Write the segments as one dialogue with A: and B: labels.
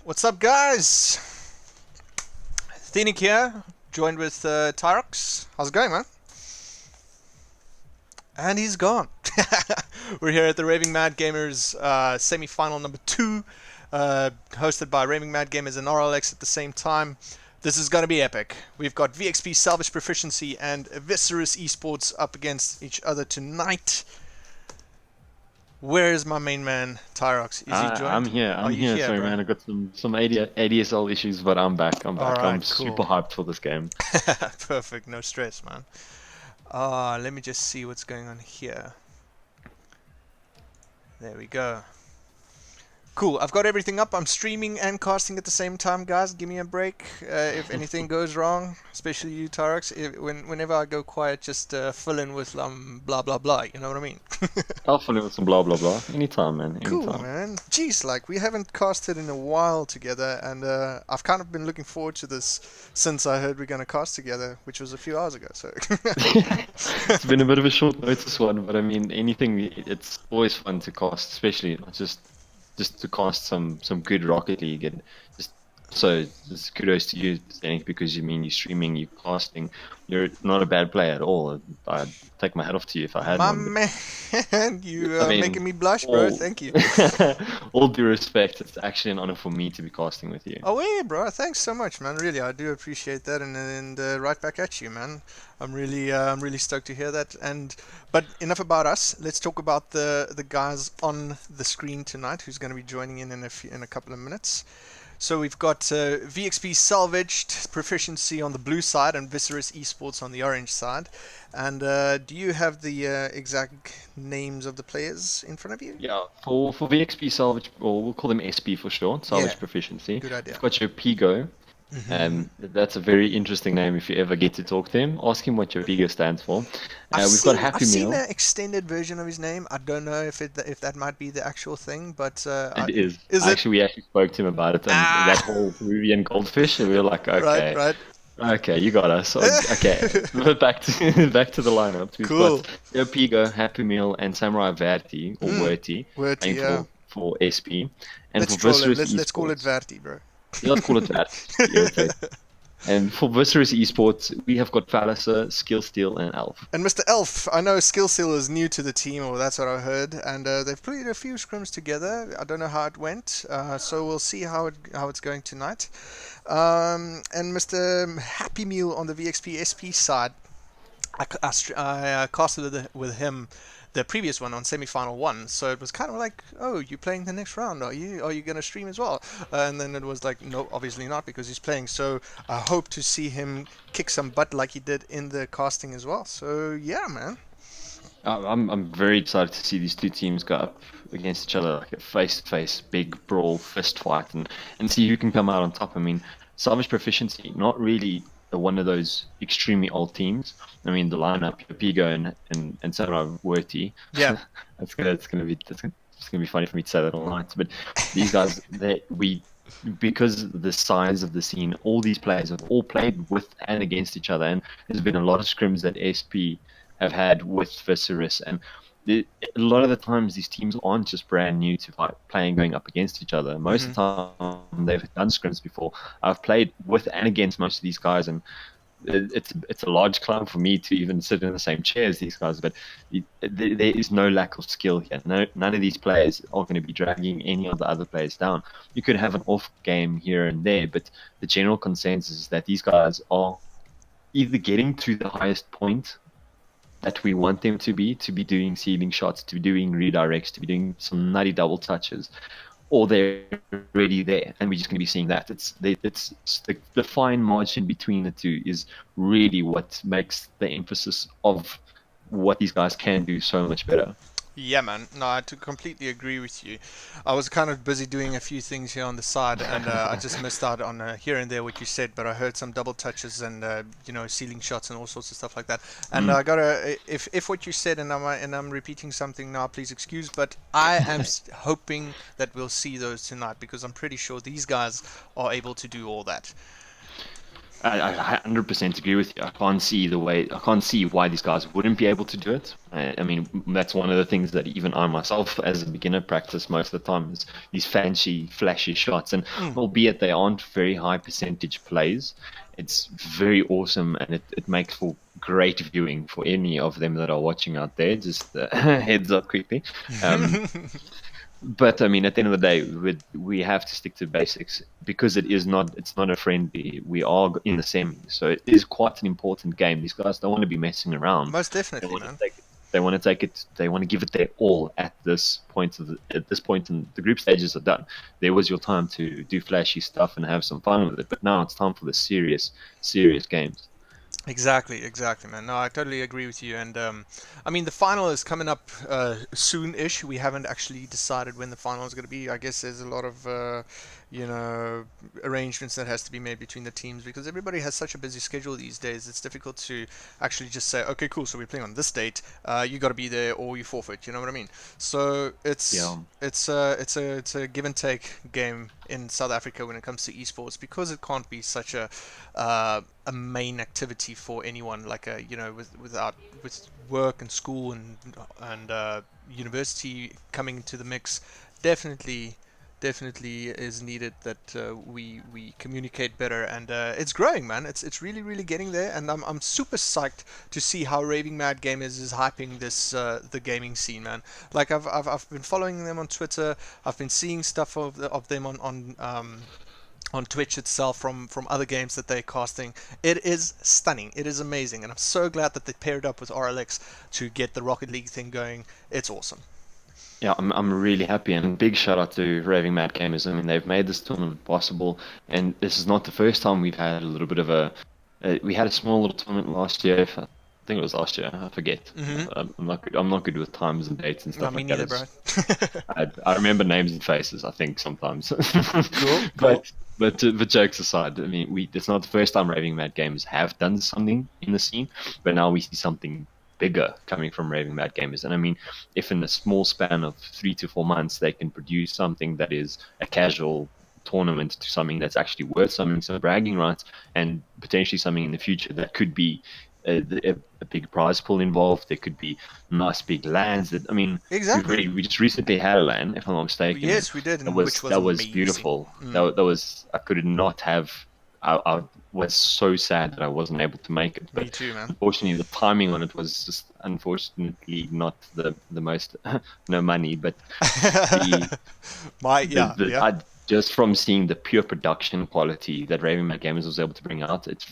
A: What's up, guys? Thenik here, joined with Tyrox. How's it going, man? And he's gone. We're here at the Raving Mad Gamers semi-final number 2, hosted by Raving Mad Gamers and RLX at the same time. This is going to be epic. We've got VxP Salvaged Proficiency and Vicerus Esports up against each other tonight. Where is my main man, Tyrox? Is he joined?
B: I'm here. I'm here. Sorry, bro? Man. I got some ADSL issues, but I'm back. I'm back.
A: Right,
B: I'm
A: cool.
B: super hyped for this game.
A: Perfect. No stress, man. Let me just see what's going on here. There we go. Cool. I've got everything up. I'm streaming and casting at the same time, guys. Give me a break if anything goes wrong, especially you, Tyrox. Whenever I go quiet, just fill in with blah blah blah. You know what I mean?
B: I'll fill in with some blah blah blah. Anytime, man. Anytime.
A: Cool, man. Jeez, like we haven't casted in a while together, and I've kind of been looking forward to this since I heard we're going to cast together, which was a few hours ago. So
B: It's been a bit of a short notice one, but I mean, it's always fun to cast, especially just to cast some good Rocket League, and just kudos to you, Danik, because you're streaming, you're casting, you're not a bad player at all. I'd take my hat off to you if I had one.
A: My man, you are making me blush, bro. Thank you.
B: All due respect, it's actually an honor for me to be casting with you.
A: Oh yeah, bro. Thanks so much, man. Really, I do appreciate that, and right back at you, man. I'm really stoked to hear that. But enough about us. Let's talk about the guys on the screen tonight, who's going to be joining in a couple of minutes. So we've got VxP Salvaged Proficiency on the blue side and Vicerus Esports on the orange side. And do you have the exact names of the players in front of you?
B: Yeah, for VxP Salvage, or we'll call them SP for short, Salvage Proficiency.
A: Good idea.
B: We've got your Pigo. That's a very interesting name if you ever get to talk to him. Ask him what your Pigo stands for. We've got Happy
A: I've
B: Meal.
A: seen an extended version of his name. I don't know if that might be the actual thing, but
B: It is.
A: Is
B: we actually spoke to him about it, and that whole Peruvian goldfish, and we were like, okay.
A: Right.
B: Okay, you got us. Okay, back to the lineup. We've
A: Cool.
B: got Pigo, Happy Meal, and Samurai Verti, or Werti, for SP. And
A: Let's
B: for Vicerus
A: let's call it Verti, bro.
B: Yeah, let's call it that. And for Vicerus Esports, we have got Fallacer, Skill Steel, and Elf.
A: And Mr. Elf, I know Skill Steel is new to the team, or that's what I heard, and they've played a few scrims together. I don't know how it went, so we'll see how it's going tonight. And Mr. Happy Meal on the VxP SP side, I casted with him the previous one on semi-final 1, so it was kind of like, oh, you're playing the next round, are you gonna stream as well? And then it was like, no, obviously not, because he's playing. So I hope to see him kick some butt like he did in the casting as well. So yeah, man.
B: I'm very excited to see these two teams go up against each other, like a face-to-face, big brawl, fist fight, and see who can come out on top. I mean, Salvage Proficiency, not really one of those extremely old teams. I mean, the lineup, Pigo and Samurai Werti.
A: Yeah,
B: it's gonna be funny for me to say that all night. But these guys, because of the size of the scene, all these players have all played with and against each other, and there's been a lot of scrims that SP have had with Vicerus, and a lot of the times these teams aren't just brand new to playing going up against each other. Most of the time they've done scrims before. I've played with and against most of these guys, and it's a large climb for me to even sit in the same chair as these guys, but there is no lack of skill here. None of these players are going to be dragging any of the other players down. You could have an off game here and there, but the general consensus is that these guys are either getting to the highest point that we want them to be doing ceiling shots, to be doing redirects, to be doing some nutty double touches, or they're already there, and we're just going to be seeing that. It's the fine margin between the two is really what makes the emphasis of what these guys can do so much better.
A: Yeah, man. No, I completely agree with you. I was kind of busy doing a few things here on the side, and I just missed out on here and there what you said. But I heard some double touches and ceiling shots and all sorts of stuff like that. And I gotta, if what you said and I'm repeating something now, please excuse. But I am hoping that we'll see those tonight, because I'm pretty sure these guys are able to do all that.
B: I 100% agree with you. I can't see why these guys wouldn't be able to do it. I mean, that's one of the things that even I myself, as a beginner, practice most of the time is these fancy, flashy shots. And albeit they aren't very high percentage plays, it's very awesome, and it makes for great viewing for any of them that are watching out there. Just heads up quickly. But I mean, at the end of the day, we have to stick to basics because it's not a friendly. We are in the semi, so it is quite an important game. These guys don't want to be messing around.
A: Most
B: They
A: definitely,
B: want to
A: man.
B: take it. They want to take it. They want to give it their all at this point at this point, and the group stages are done. There was your time to do flashy stuff and have some fun with it, but now it's time for the serious games.
A: Exactly, man. No, I totally agree with you. And I mean, the final is coming up soon-ish. We haven't actually decided when the final is going to be. I guess there's a lot of, you know, arrangements that has to be made between the teams because everybody has such a busy schedule these days. It's difficult to actually just say, okay, cool, so we're playing on this date. You got to be there or you forfeit. You know what I mean? So
B: Yeah.
A: it's a give and take game in South Africa when it comes to esports because it can't be such a main activity for anyone like a with work and school and university coming into the mix. Definitely is needed that we communicate better, and it's growing, man. It's really getting there, and I'm super psyched to see how Raving Mad Gamers is hyping this the gaming scene, man. Like I've been following them on Twitter. I've been seeing stuff of them on Twitch itself from other games that they're casting. It is stunning. It is amazing, and I'm so glad that they paired up with RLX to get the Rocket League thing going. It's awesome.
B: Yeah, I'm really happy, and big shout out to Raving Mad Gamers. I mean, they've made this tournament possible, and this is not the first time we've had a little bit of we had a small little tournament last year. I think it was last year. I forget. I'm not good. I'm not good with times and dates and
A: No,
B: stuff
A: me
B: like
A: neither,
B: that.
A: bro.
B: I remember names and faces, I think, sometimes.
A: Cool.
B: But jokes aside, I mean, it's not the first time Raving Mad Gamers have done something in the scene, but now we see something bigger coming from Raving Mad Gamers. And I mean, if in a small span of 3 to 4 months they can produce something that is a casual tournament to something that's actually worth something, some bragging rights, and potentially something in the future that could be a big prize pool involved. There could be nice big lands. That I mean,
A: Exactly.
B: we just recently had a land, if I'm not mistaken.
A: Yes, we did,
B: That
A: and which was
B: that was
A: amazing.
B: beautiful. That was I could not have. I was so sad that I wasn't able to make it.
A: Me
B: But
A: too, man.
B: unfortunately, the timing on it was just unfortunately not the most no money. But the I just from seeing the pure production quality that Raving Mad Gamers was able to bring out, it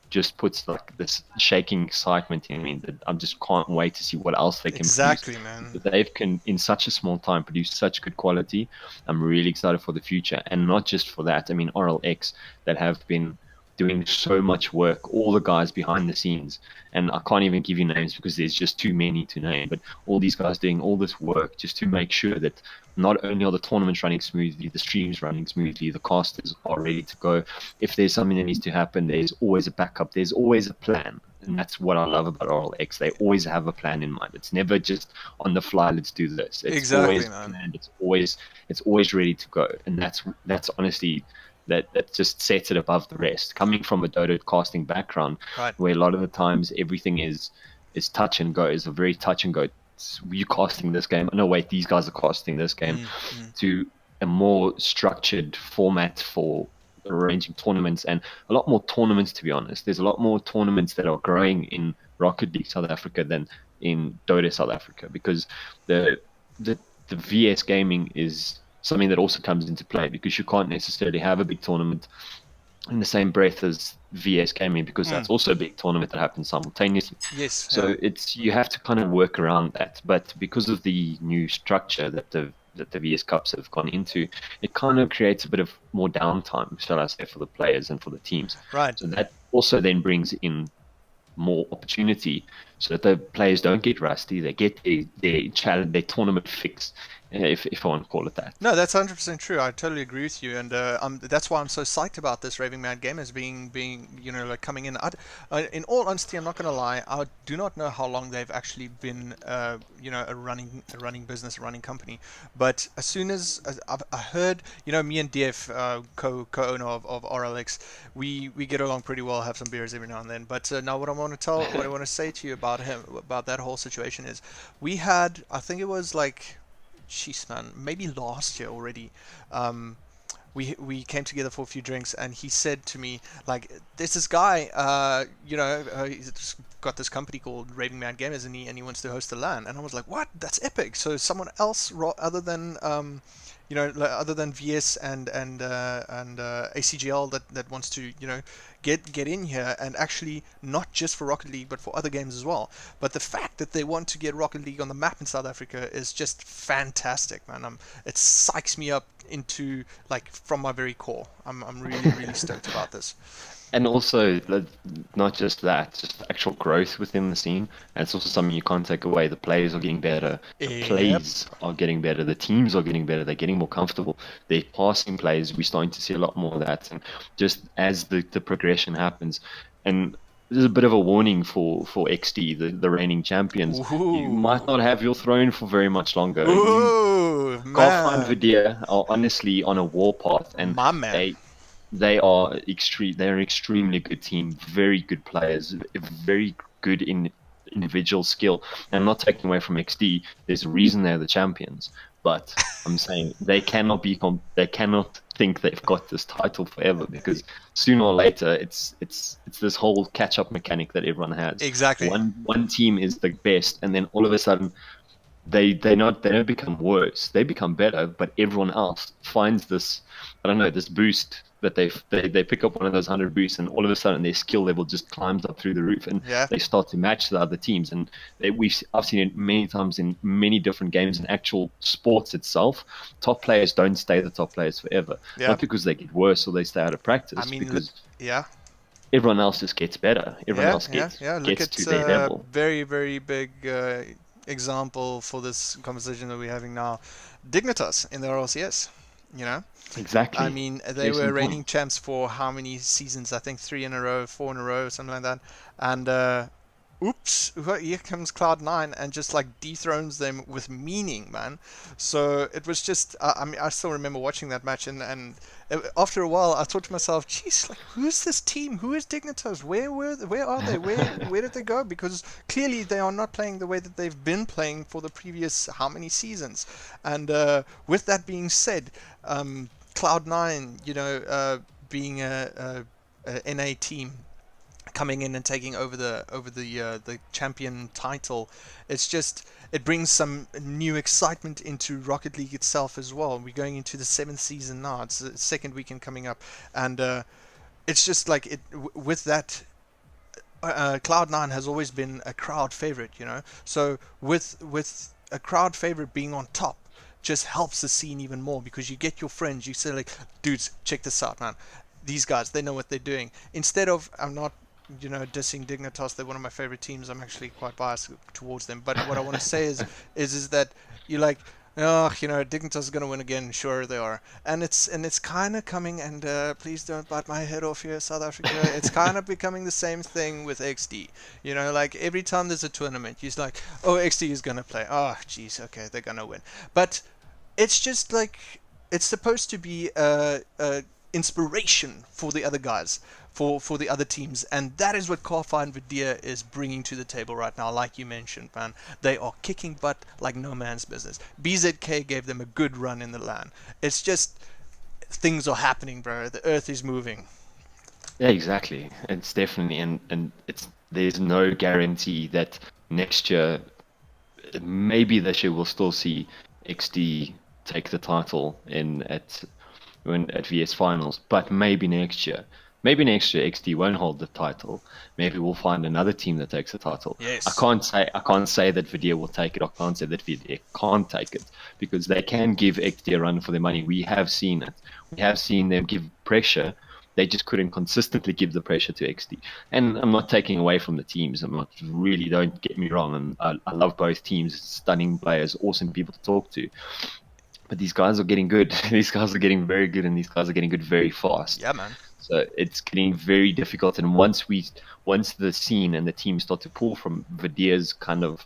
B: just puts like this shaking excitement in me that I just can't wait to see what else they can produce.
A: Exactly, man.
B: That they can in such a small time produce such good quality. I'm really excited for the future, and not just for that. I mean, RLX that have been doing so much work, all the guys behind the scenes, and I can't even give you names because there's just too many to name, but all these guys doing all this work just to make sure that not only are the tournaments running smoothly, the streams running smoothly, the casters are ready to go. If there's something that needs to happen, there's always a backup, there's always a plan. And that's what I love about RLX. They always have a plan in mind. It's never just on the fly, let's do this. It's
A: Exactly,
B: always
A: man.
B: planned. It's always ready to go. And that's honestly that just sets it above the rest. Coming from a Dota casting background,
A: Right.
B: where a lot of the times everything is touch and go, is a very touch and go. You casting this game? No, wait, these guys are casting this game. To a more structured format for arranging tournaments, and a lot more tournaments, to be honest. There's a lot more tournaments that are growing in Rocket League South Africa than in Dota South Africa, because the VS gaming is something that also comes into play, because you can't necessarily have a big tournament in the same breath as VS gaming, because that's also a big tournament that happens simultaneously.
A: Yes.
B: So you have to kind of work around that. But because of the new structure that the VS Cups have gone into, it kind of creates a bit of more downtime, shall I say, for the players and for the teams.
A: Right.
B: So that also then brings in more opportunity so that the players don't get rusty. They get their tournament fix, if I want to call it that.
A: No, that's 100% true. I totally agree with you, and that's why I'm so psyched about this Raving Mad Gamerz being like coming in. In all honesty, I'm not going to lie. I do not know how long they've actually been a running business, a running company. But as soon as I heard, me and DF, co-owner of RLX, we get along pretty well. Have some beers every now and then. But now what I want to say to you about that whole situation is, we had, I think it was like, jeez, man, maybe last year already. We came together for a few drinks, and he said to me, like, there's this guy, he's got this company called Raving Mad Gamers, and he wants to host a LAN. And I was like, what? That's epic. So someone else other than other than VS and ACGL that wants to get in here, and actually not just for Rocket League but for other games as well. But the fact that they want to get Rocket League on the map in South Africa is just fantastic, man. It psychs me up into, like, from my very core. I'm really stoked about this.
B: And also, not just that, just actual growth within the scene. And it's also something you can't take away. The players are getting better. The plays are getting better. The teams are getting better. They're getting more comfortable. They're passing plays. We're starting to see a lot more of that. And just as the progression happens, and there's a bit of a warning for XD, the reigning champions.
A: Ooh.
B: You might not have your throne for very much longer.
A: Carl
B: and Vidya are honestly on a warpath, and
A: my man.
B: They're an extremely good team, very good players, very good in individual skill. And I'm not taking away from XD. There's a reason they're the champions, but I'm saying they cannot think they've got this title forever, because sooner or later it's this whole catch up mechanic that everyone has.
A: Exactly.
B: One team is the best, and then all of a sudden they don't become worse. They become better, but everyone else finds this, I don't know, this boost that they pick up one of those 100 boosts, and all of a sudden their skill level just climbs up through the roof, and they start to match the other teams. And I've seen it many times in many different games in actual sports itself. Top players don't stay the top players forever, not because they get worse or they stay out of practice. Because everyone else just gets better. Everyone else gets to their level.
A: Very, very big example for this conversation that we're having now. Dignitas in the RLCS,
B: Exactly.
A: I mean, they were reigning champs for how many seasons? I think 3 in a row, 4 in a row, something like that. And oops, here comes Cloud9 and just like dethrones them with meaning, man. So it was just, I mean, I still remember watching that match, and after a while, I thought to myself, geez, like, who's this team? Who is Dignitas? Where are they? Where did they go? Because clearly they are not playing the way that they've been playing for the previous how many seasons. And with that being said, Cloud9, being a NA team, coming in and taking over the champion title, it brings some new excitement into Rocket League itself as well. We're going into the 7th season now. It's the second weekend coming up, and it's just like with that. Cloud9 has always been a crowd favorite, So with a crowd favorite being on top, just helps the scene even more, because you get your friends. You say, like, dudes, check this out, man. These guys, they know what they're doing. Instead of, I'm not dissing Dignitas, they're one of my favorite teams. I'm actually quite biased towards them. But what I want to say is that you're like, Dignitas is going to win again. Sure, they are. And it's kind of coming, and please don't bite my head off here, South Africa. It's kind of becoming the same thing with XD. Like every time there's a tournament, you're like, oh, XD is going to play. Oh, geez, okay, they're going to win. But it's just like, it's supposed to be a inspiration for the other guys, for the other teams, and that is what Karfa and Vidya is bringing to the table right now. Like you mentioned, man, they are kicking butt like no man's business. BZK gave them a good run in the LAN. It's just, things are happening, bro. The earth is moving.
B: Yeah, exactly. It's definitely, and there's no guarantee that next year, maybe this year, we'll still see XD take the title at VS finals, but maybe next year XD won't hold the title. Maybe we'll find another team that takes the title.
A: Yes.
B: I can't say that Vidya will take it. I can't say that Vidya can't take it, because they can give XD a run for their money. We have seen it. We have seen them give pressure they just couldn't consistently give the pressure to XD. And I'm not taking away from the teams. I'm not really, don't get me wrong. And I love both teams, stunning players, awesome people to talk to. But these guys are getting good. These guys are getting very good, and these guys are getting good very fast.
A: Yeah, man.
B: So it's getting very difficult. And once the scene and the team start to pull from Vidia's kind of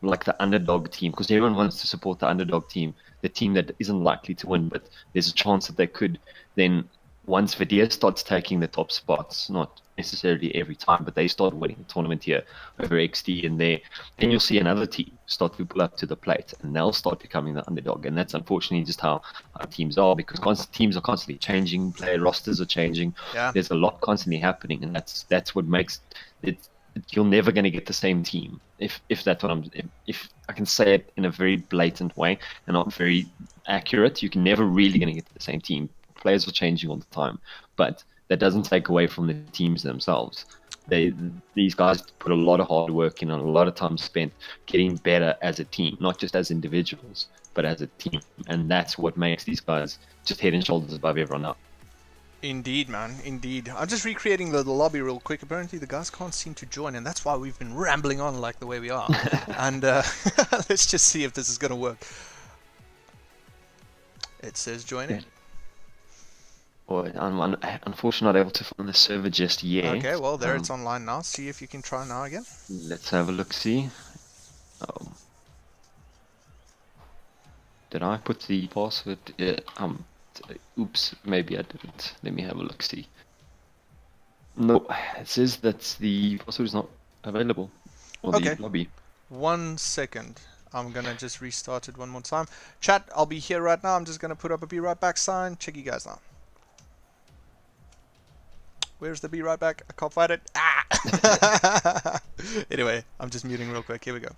B: like the underdog team, because everyone wants to support the underdog team, the team that isn't likely to win, but there's a chance that they could. Then once Vidia starts taking the top spots, not necessarily every time, but they start winning the tournament here over XD, and then you'll see another team start to pull up to the plate, and they'll start becoming the underdog. And that's unfortunately just how our teams are, because teams are constantly changing, player rosters are changing.
A: Yeah.
B: There's a lot constantly happening, and that's what makes it. You're never going to get the same team if that's what if I can say it in a very blatant way and not very accurate. You're never really going to get the same team. Players are changing all the time, but that doesn't take away from the teams themselves. These guys put a lot of hard work in and a lot of time spent getting better as a team, not just as individuals, but as a team. And that's what makes these guys just head and shoulders above everyone else.
A: Indeed, man. Indeed. I'm just recreating the lobby real quick. Apparently the guys can't seem to join, and that's why we've been rambling on like the way we are. And let's just see if this is going to work. It says join it.
B: Well, I'm unfortunately not able to find the server just yet.
A: Okay, well, there it's online now. See if you can try now again.
B: Let's have a look-see. Did I put the password? Oops, maybe I didn't. Let me have a look-see. No, it says that the password is not available on the lobby.
A: 1 second. I'm gonna just restart it one more time. Chat, I'll be here right now. I'm just gonna put up a be right back sign. Check you guys now. Where's the be right back? I can't find it. Ah! Anyway, I'm just muting real quick. Here we go.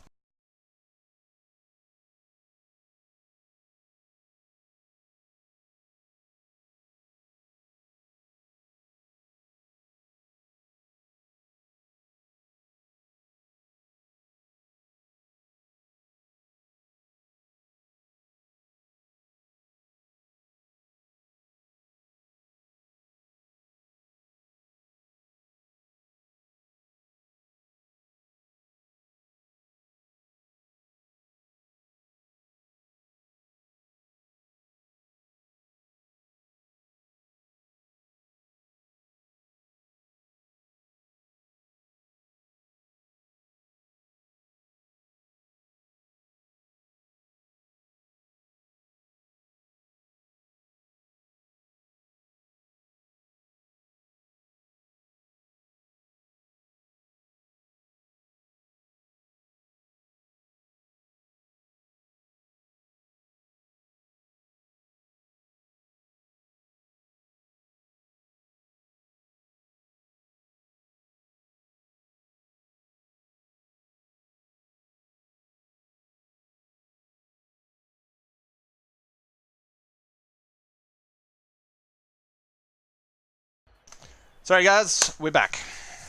A: Sorry guys, we're back.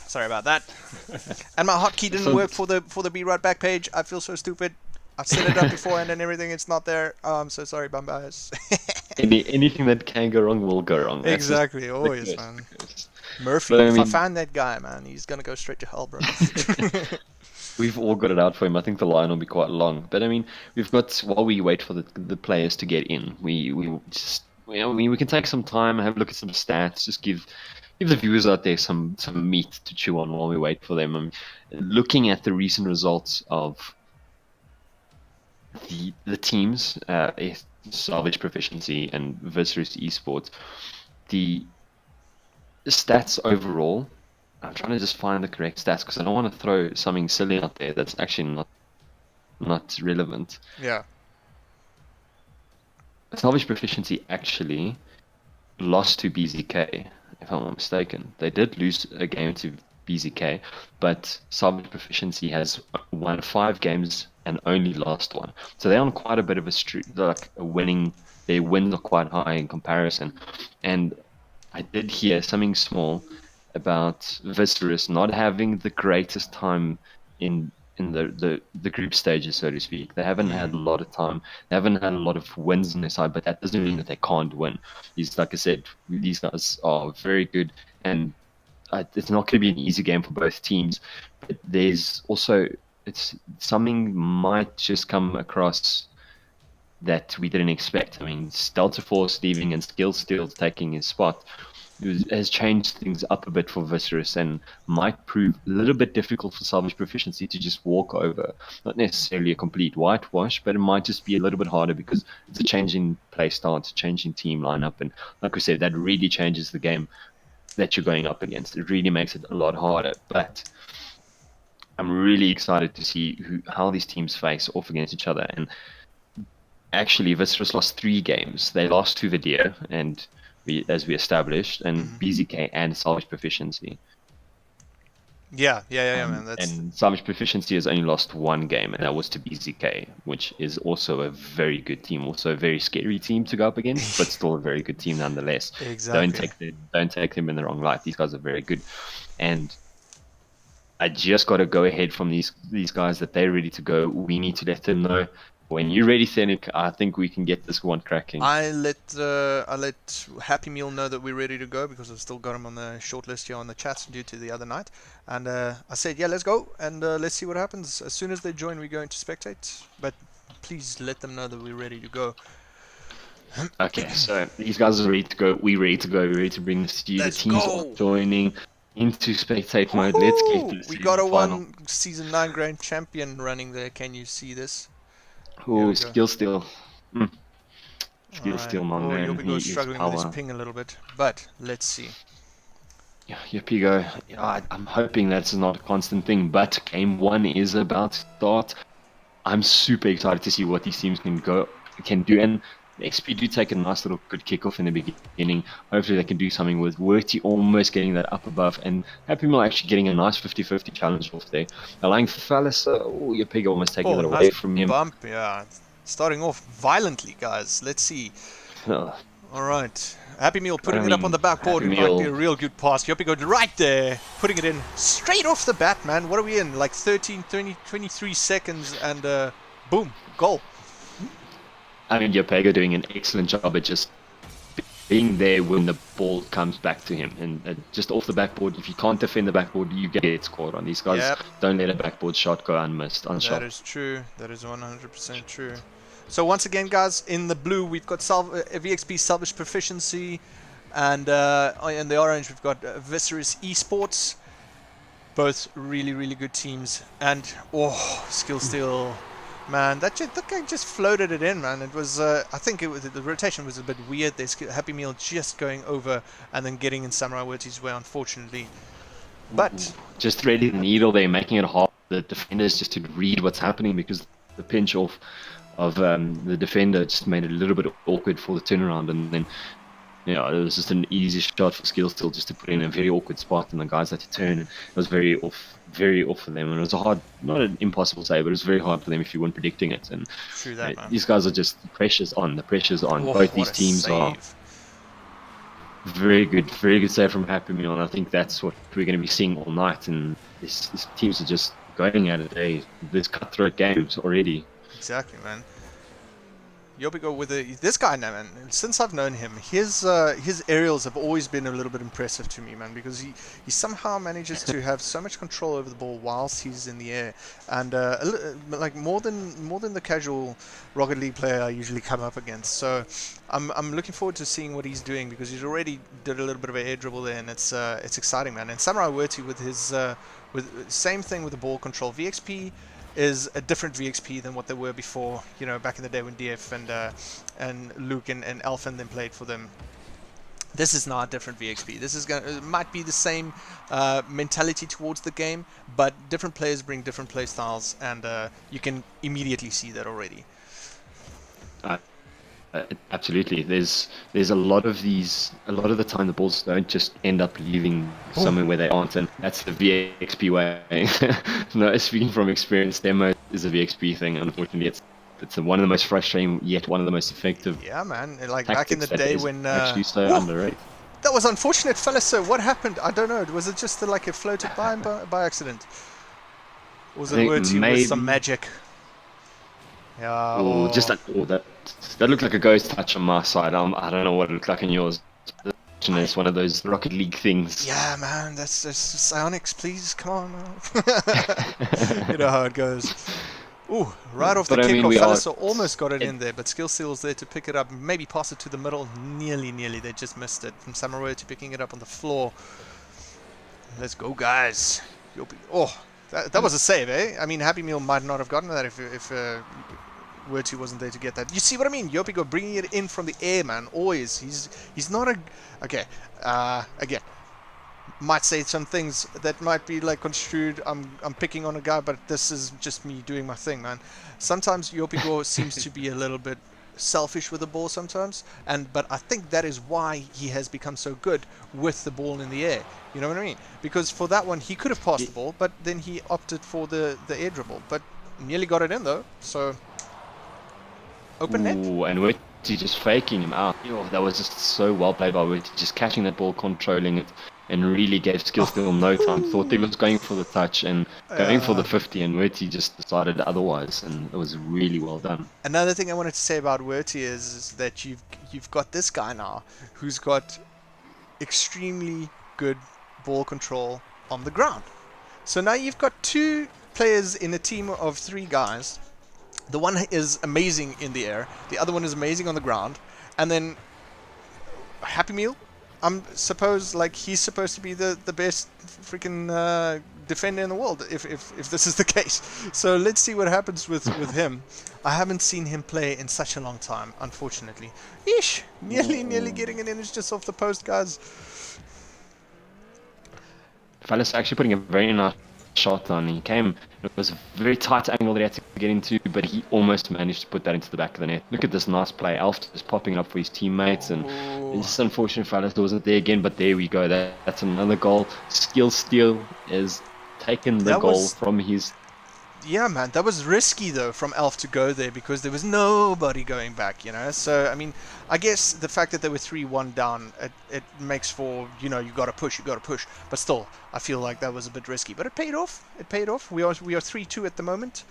A: Sorry about that. And my hotkey didn't work for the be right back page. I feel so stupid. I've set it up before and everything. It's not there. I'm so sorry, Bambas.
B: Anything that can go wrong will go wrong.
A: Exactly, always, man. Murphy, if I find that guy, man, he's gonna go straight to hell, bro.
B: We've all got it out for him. I think the line will be quite long, but I mean, we've got while we wait for the players to get in, we can take some time, have a look at some stats, just give the viewers out there some meat to chew on while we wait for them. Looking at the recent results of the teams, Salvaged Proficiency and Vicerus Esports, the stats overall. I'm trying to just find the correct stats because I don't want to throw something silly out there that's actually not relevant.
A: Yeah.
B: Salvaged Proficiency actually lost to BZK, if I'm not mistaken. They did lose a game to BZK, but Salvaged Proficiency has won 5 games and only lost 1. So they're on quite a bit of a streak, like winning. Their wins are quite high in comparison. And I did hear something small about Vicerus not having the greatest time in the group stages, so to speak. They haven't had a lot of time. They haven't had a lot of wins on their side, but that doesn't mean that they can't win. Like I said, these guys are very good, and it's not going to be an easy game for both teams. But there's also it's something might just come across that we didn't expect. I mean, Delta Force leaving and Skill Steel taking his spot has changed things up a bit for Vicerus and might prove a little bit difficult for Salvaged Proficiency to just walk over. Not necessarily a complete whitewash, but it might just be a little bit harder because it's a changing play style, it's a changing team lineup, and like we said, that really changes the game that you're going up against. It really makes it a lot harder. But I'm really excited to see how these teams face off against each other. And actually, Vicerus lost 3 games. They lost to Vidya, and as we established, and BZK and Salvaged Proficiency.
A: Yeah, man.
B: And Salvaged Proficiency has only lost 1 game, and that was to BZK, which is also a very good team, also a very scary team to go up against, but still a very good team nonetheless.
A: Exactly.
B: Don't take them in the wrong light. These guys are very good, and I just got to go ahead from these guys that they're ready to go. We need to let them know. When you're ready, Senik, I think we can get this one cracking.
A: I let Happy Meal know that we're ready to go because I've still got him on the short list here on the chats due to the other night. And I said, yeah, let's go and let's see what happens. As soon as they join, we go into spectate. But please let them know that we're ready to go.
B: Okay, so these guys are ready to go. We're ready to go. We're ready to bring this to you. The teams are joining into spectate mode. Let's get this.
A: We got a Season 9 Grand Champion running there. Can you see this?
B: Oh, Skill Steel. Skill
A: Right.
B: Steel, my man.
A: You'll be struggling with his ping a little bit, but let's see.
B: Yeah, Pigo. I'm hoping that's not a constant thing, but Game 1 is about to start. I'm super excited to see what these teams can do, and XP do take a nice little good kickoff in the beginning. Hopefully they can do something with Worty almost getting that up above, and Happy Meal actually getting a nice 50-50 challenge off there. Allowing Phallus, your pig almost taking it away from him.
A: Bump, yeah. Starting off violently, guys. Let's see. Alright. Happy Meal putting it up on the backboard. It might be a real good pass. Yoppy goes right there, putting it in straight off the bat, man. What are we in? Like 13, 20, 23 seconds, and boom, goal.
B: I mean, Yopega doing an excellent job at just being there when the ball comes back to him, and just off the backboard. If you can't defend the backboard, you get scored on. These guys don't let a backboard shot go unshot.
A: That is true. That is 100% true. So once again, guys, in the blue we've got VxP Salvaged Proficiency, and in the orange we've got Vicerus Esports. Both really, really good teams. And Skill Steel. Man, that guy just floated it in, man. It was, I think the rotation was a bit weird. There's Happy Meal just going over and then getting in Samurai Worty's way, unfortunately. But
B: just threading the needle there, making it hard for the defenders just to read what's happening, because the pinch off of the defender just made it a little bit awkward for the turnaround, and then it was just an easy shot for Skill Steel just to put in a very awkward spot, and the guys had to turn, and it was very off for them, and it was a hard, not an impossible save, but it was very hard for them if you weren't predicting it. And
A: true that, man.
B: These guys are just the pressure's on. Both these teams are very good save from Happy Meal, and I think that's what we're going to be seeing all night. And these teams are just going at it. There's cutthroat games already.
A: Exactly, man. Yobigo with this guy now, man. Since I've known him, his aerials have always been a little bit impressive to me, man, because he somehow manages to have so much control over the ball whilst he's in the air, and like more than the casual Rocket League player I usually come up against. So I'm looking forward to seeing what he's doing, because he's already did a little bit of an air dribble there, and it's exciting, man. And Samurai Worty with his same thing with the ball control. VxP is a different VxP than what they were before, back in the day when DF and Luke and Elfin then played for them. This is not a different VxP. This is might be the same mentality towards the game, but different players bring different play styles, and you can immediately see that already.
B: Absolutely. There's a lot of the time the balls don't just end up leaving somewhere where they aren't, and that's the VxP way. No, speaking from experience, demo is a VxP thing. Unfortunately, it's one of the most frustrating yet one of the most effective.
A: Yeah, man. Like back in the day when
B: actually so underrated.
A: That was unfortunate, fellas. So what happened? I don't know. Was it just like it floated by accident? Or was
B: I
A: it
B: think
A: Werty with some
B: maybe.
A: magic? Yeah.
B: Oh, just
A: Oh,
B: that. Oh, that looked like a ghost touch on my side. I don't know what it looked like on yours. It's one of those Rocket League things.
A: yeah, man. That's psionics. Please, come on. You know how it goes. Ooh, right off the
B: But I mean,
A: kickoff,
B: we are.
A: Fellas almost got it in there, but Skill Seal's there to pick it up, maybe pass it to the middle. Nearly. They just missed it. From Samurai to picking it up on the floor. Let's go, guys. Oh, that was a save, eh? I mean, Happy Meal might not have gotten that if Werty wasn't there to get that. You see what I mean? Yopigo bringing it in from the air, man. Always. He's not a... Okay. Again. Might say some things that might be like construed. I'm picking on a guy, but this is just me doing my thing, man. Sometimes Yopigo seems to be a little bit selfish with the ball sometimes, but I think that is why he has become so good with the ball in the air. You know what I mean? Because for that one he could have passed the ball, but then he opted for the air dribble, but nearly got it in though. So open net.
B: Ooh, and Witty just faking him out. Yo, that was just so well played by Witty, just catching that ball, controlling it, and really gave Skillstill no time. Thought he was going for the touch and going for the 50, and Witty just decided otherwise, and it was really well done.
A: Another thing I wanted to say about Werty is that you've got this guy now who's got extremely good ball control on the ground. So now you've got two players in a team of three guys. The one is amazing in the air, the other one is amazing on the ground, and then Happy Meal, I'm suppose like he's supposed to be the best freaking defender in the world if this is the case. So let's see what happens with him. I haven't seen him play in such a long time, unfortunately. Ish, nearly getting it in. It's just off the post, guys.
B: Fellas actually putting a very nice shot on. He came, it was a very tight angle that he had to get into, but he almost managed to put that into the back of the net. Look at this nice play. Alf just popping up for his teammates, and it's just unfortunate Fellas wasn't there again, but there we go. That's another goal. Skill Steal is taking the goal from his...
A: Yeah, man, that was risky though from Elf to go there because there was nobody going back, you know. So I mean, I guess the fact that they were 3-1 down, it makes for, you know, you got to push. But still, I feel like that was a bit risky. But it paid off. We are 3-2 at the moment.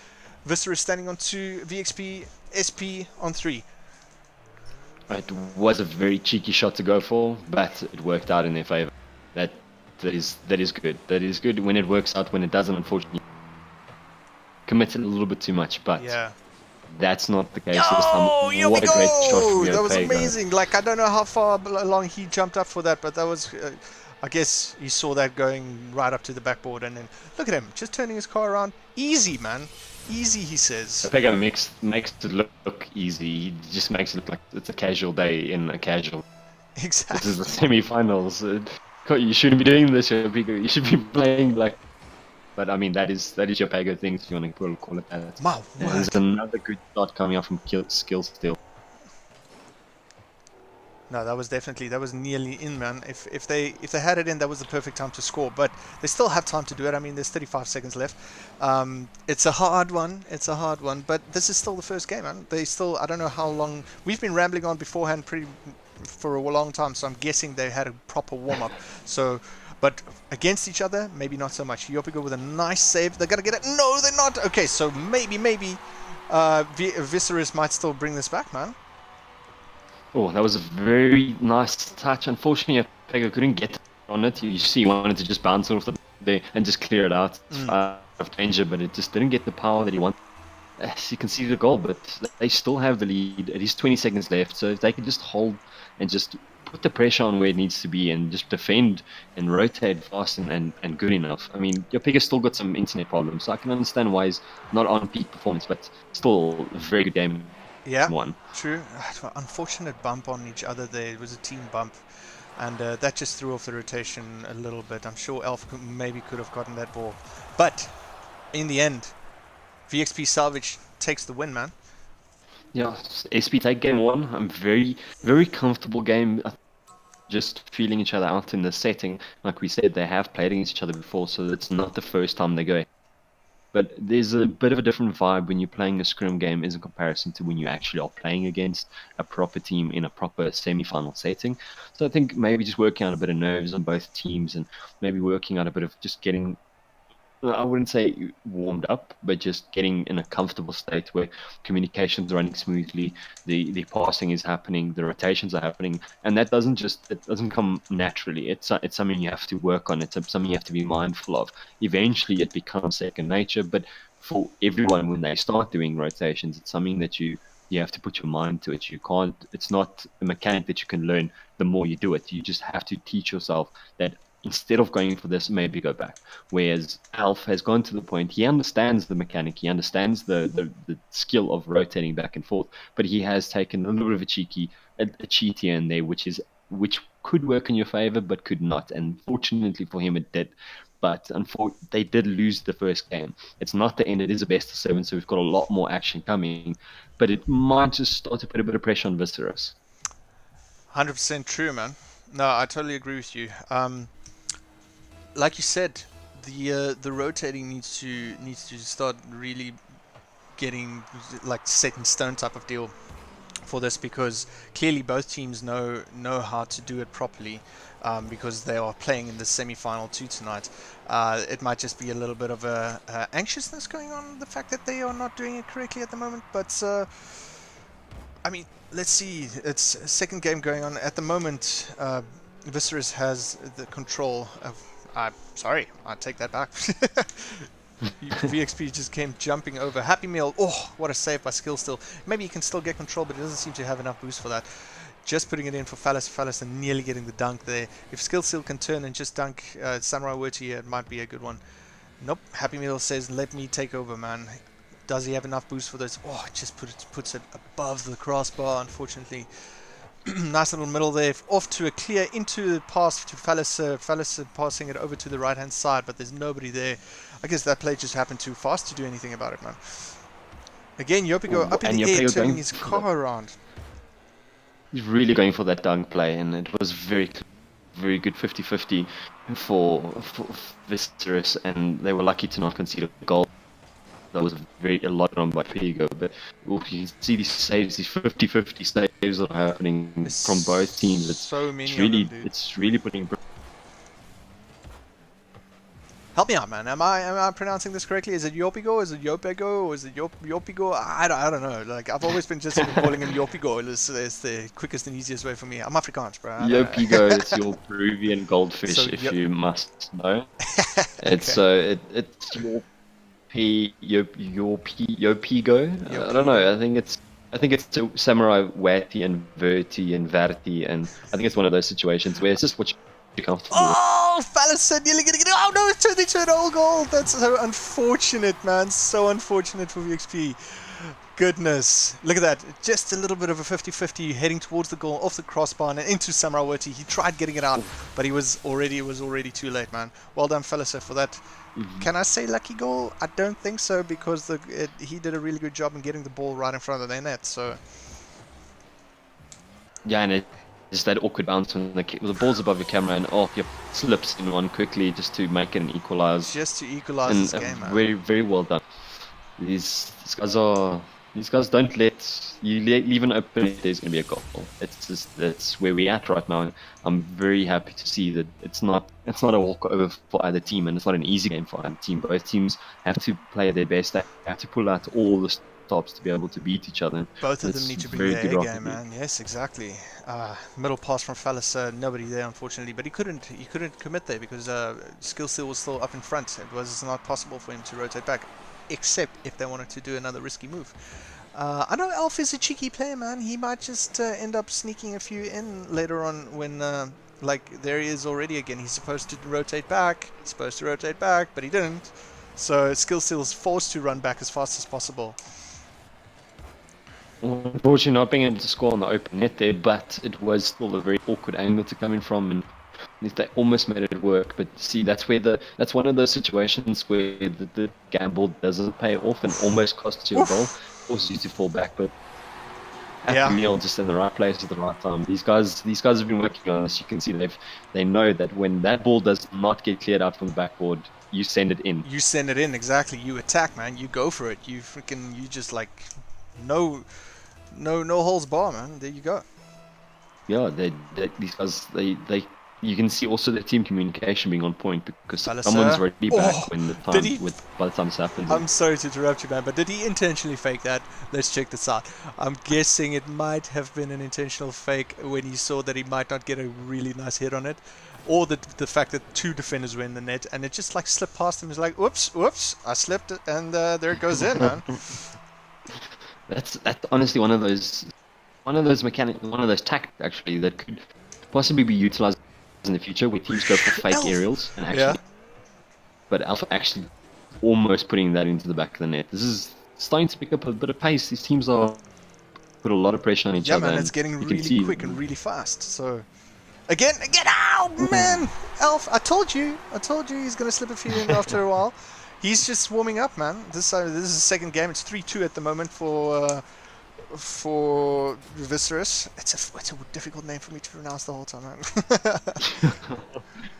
A: Vicerus standing on 2, VxP SP on 3.
B: It was a very cheeky shot to go for, but it worked out in their favor. That is good. That is good when it works out. When it doesn't, unfortunately, committed a little bit too much, but yeah, that's not the case this time. What a great shot!
A: That was amazing. Like, I don't know how far along he jumped up for that, but that was, I guess he saw that going right up to the backboard, and then look at him, just turning his car around. Easy, man. Easy, he says.
B: Pega makes it look easy. He just makes it look like it's a casual day in a casual.
A: Exactly.
B: This is the semi-finals. You shouldn't be doing this, Pega. You should be playing like... But I mean, that is your Pago thing, if you want to call it that.
A: Wow,
B: there's another good shot coming out from Skill Steal.
A: No, that was nearly in, man. If they had it in, that was the perfect time to score. But they still have time to do it. I mean, there's 35 seconds left. It's a hard one. But this is still the first game, man. They still, I don't know how long. We've been rambling on beforehand for a long time, so I'm guessing they had a proper warm-up. So... But against each other, maybe not so much. Yopigo with a nice save. They're going to get it. No, they're not. Okay, so maybe Vicerus might still bring this back, man.
B: Oh, that was a very nice touch. Unfortunately, Pego couldn't get on it. You see, he wanted to just bounce off there and just clear it out of danger, but it just didn't get the power that he wanted. He conceded a goal, but they still have the lead. At least 20 seconds left, so if they can just hold and just put the pressure on where it needs to be and just defend and rotate fast and good enough. I mean, your Pega still got some internet problems, so I can understand why he's not on peak performance, but still a very good game.
A: Yeah,
B: one.
A: True. Unfortunate bump on each other there. It was a team bump, and that just threw off the rotation a little bit. I'm sure Elf maybe could have gotten that ball, but in the end, VxP Salvage takes the win, man.
B: Yeah, SP take game 1. I'm very comfortable game. Just feeling each other out in the setting. Like we said, they have played against each other before, so it's not the first time they go. But there's a bit of a different vibe when you're playing a scrim game in comparison to when you actually are playing against a proper team in a proper semi-final setting. So I think maybe just working out a bit of nerves on both teams and maybe working out a bit of just getting I wouldn't say warmed up, but just getting in a comfortable state where communication's running smoothly, the passing is happening, the rotations are happening, and that it doesn't come naturally. It's something you have to work on. It's something you have to be mindful of. Eventually, it becomes second nature. But for everyone, when they start doing rotations, it's something that you have to put your mind to it. You can't. It's not a mechanic that you can learn the more you do it. You just have to teach yourself that instead of going for this, maybe go back. Whereas Alf has gone to the point, he understands the mechanic, he understands the skill of rotating back and forth, but he has taken a little bit of a cheat here and there, which could work in your favor, but could not. And fortunately for him, it did. But they did lose the first game. It's not the end, it is a best of 7, so we've got a lot more action coming. But it might just start to put a bit of pressure on Vicerus.
A: 100% true, man. No, I totally agree with you. Like you said, the rotating needs to start really getting like set in stone type of deal for this, because clearly both teams know how to do it properly, because they are playing in the semi-final too tonight. It might just be a little bit of a anxiousness going on, the fact that they are not doing it correctly at the moment, but I mean, let's see. It's a second game going on at the moment. Vicerus has the control of. Sorry, I take that back. VxP just came jumping over. Happy Meal. Oh, what a save by Skill Still. Maybe he can still get control, but he doesn't seem to have enough boost for that. Just putting it in for Phallus and nearly getting the dunk there. If Skill Still can turn and just dunk Samurai Wurti, it might be a good one. Nope. Happy Meal says, let me take over, man. Does he have enough boost for this? Oh, it just puts it above the crossbar, unfortunately. Nice little middle there, off to a clear into the pass to Phallus. Phallus passing it over to the right hand side, but there's nobody there. I guess that play just happened too fast to do anything about it, man. Again, Yopigo up in the air, turning his car around.
B: He's really going for that dunk play, and it was very good 50-50 for Vicerus, and they were lucky to not concede a goal. That was a lot on by Pigo, but you can see these saves, these 50-50 saves that are happening from both teams. It's really putting.
A: Help me out, man. Am I pronouncing this correctly? Is it Yopigo? Is it Yopego? Or is it Yopigo? I don't know. Like, I've always been just calling him Yopigo. It's the quickest and easiest way for me. I'm Afrikaans, bro.
B: Yopigo is your Peruvian goldfish, so, if you must know. It's it's Yopigo. I don't know. I think it's Samurai Wati and Verti and Verti, and I think it's one of those situations where it's just what you're comfortable with.
A: Oh, Phallus nearly getting it. Oh no, they turned all goal. That's so unfortunate, man. So unfortunate for VxP. Goodness, look at that. Just a little bit of a 50-50 heading towards the goal, off the crossbar and into Samurai Wati. He tried getting it out, but it was already too late, man. Well done, Phallus, for that. Can I say lucky goal? I don't think so, because he did a really good job in getting the ball right in front of their net. So
B: yeah, and it's that awkward bounce when the ball's above your camera and you slips in one quickly just to make it an equalize.
A: Just to equalize this game, man.
B: Very, very well done. These guys don't let you leave an open if there's going to be a goal. That's where we're at right now. And I'm very happy to see that it's not a walkover for either team, and it's not an easy game for either team. Both teams have to play their best. They have to pull out all the stops to be able to beat each other.
A: Both of them need to bring their A game, man. Yes, exactly. Middle pass from Phallus, nobody there unfortunately, but he couldn't commit there because Skill Still was still up in front. It was not possible for him to rotate back, except if they wanted to do another risky move. I know Alf is a cheeky player, man. He might just end up sneaking a few in later on when, like, there he is already again. He's supposed to rotate back, but he didn't. So Skill Still's forced to run back as fast as possible.
B: Unfortunately, not being able to score on the open net there, but it was still a very awkward angle to come in from, and they almost made it work. But see, that's one of those situations where the gamble doesn't pay off and almost costs you a goal, forces you to fall back. But Happy Meal just in the right place at the right time. These guys have been working on this. You can see they know that when that ball does not get cleared out from the backboard, you send it in.
A: You send it in, exactly. You attack, man. You go for it. You just like no holds bar, man. There you go.
B: Yeah, these guys they you can see also the team communication being on point because
A: Fella,
B: someone's
A: sir.
B: already back when the
A: Did
B: time
A: he-
B: by the time this happens.
A: I'm sorry to interrupt you, man, but did he intentionally fake that? Let's check this out. I'm guessing it might have been an intentional fake when he saw that he might not get a really nice hit on it, or the fact that two defenders were in the net and it just like slipped past him. He's like, whoops, I slipped, and there it goes in, man.
B: That's honestly one of those tactics actually that could possibly be utilized in the future where teams go for fake
A: Elf.
B: aerials and actually,
A: Yeah.
B: but Alpha actually almost putting that into the back of the net. This is starting to pick up a bit of pace. These teams are put a lot of pressure on each
A: Yeah,
B: other.
A: man,
B: and
A: it's getting
B: you can
A: really
B: see
A: quick and really fast. So, again, get out, man! Elf, I told you he's going to slip a few in after a while. He's just warming up, man. This is the second game. It's 3-2 at the moment for Vicerus. It's a difficult name for me to pronounce the whole time, man.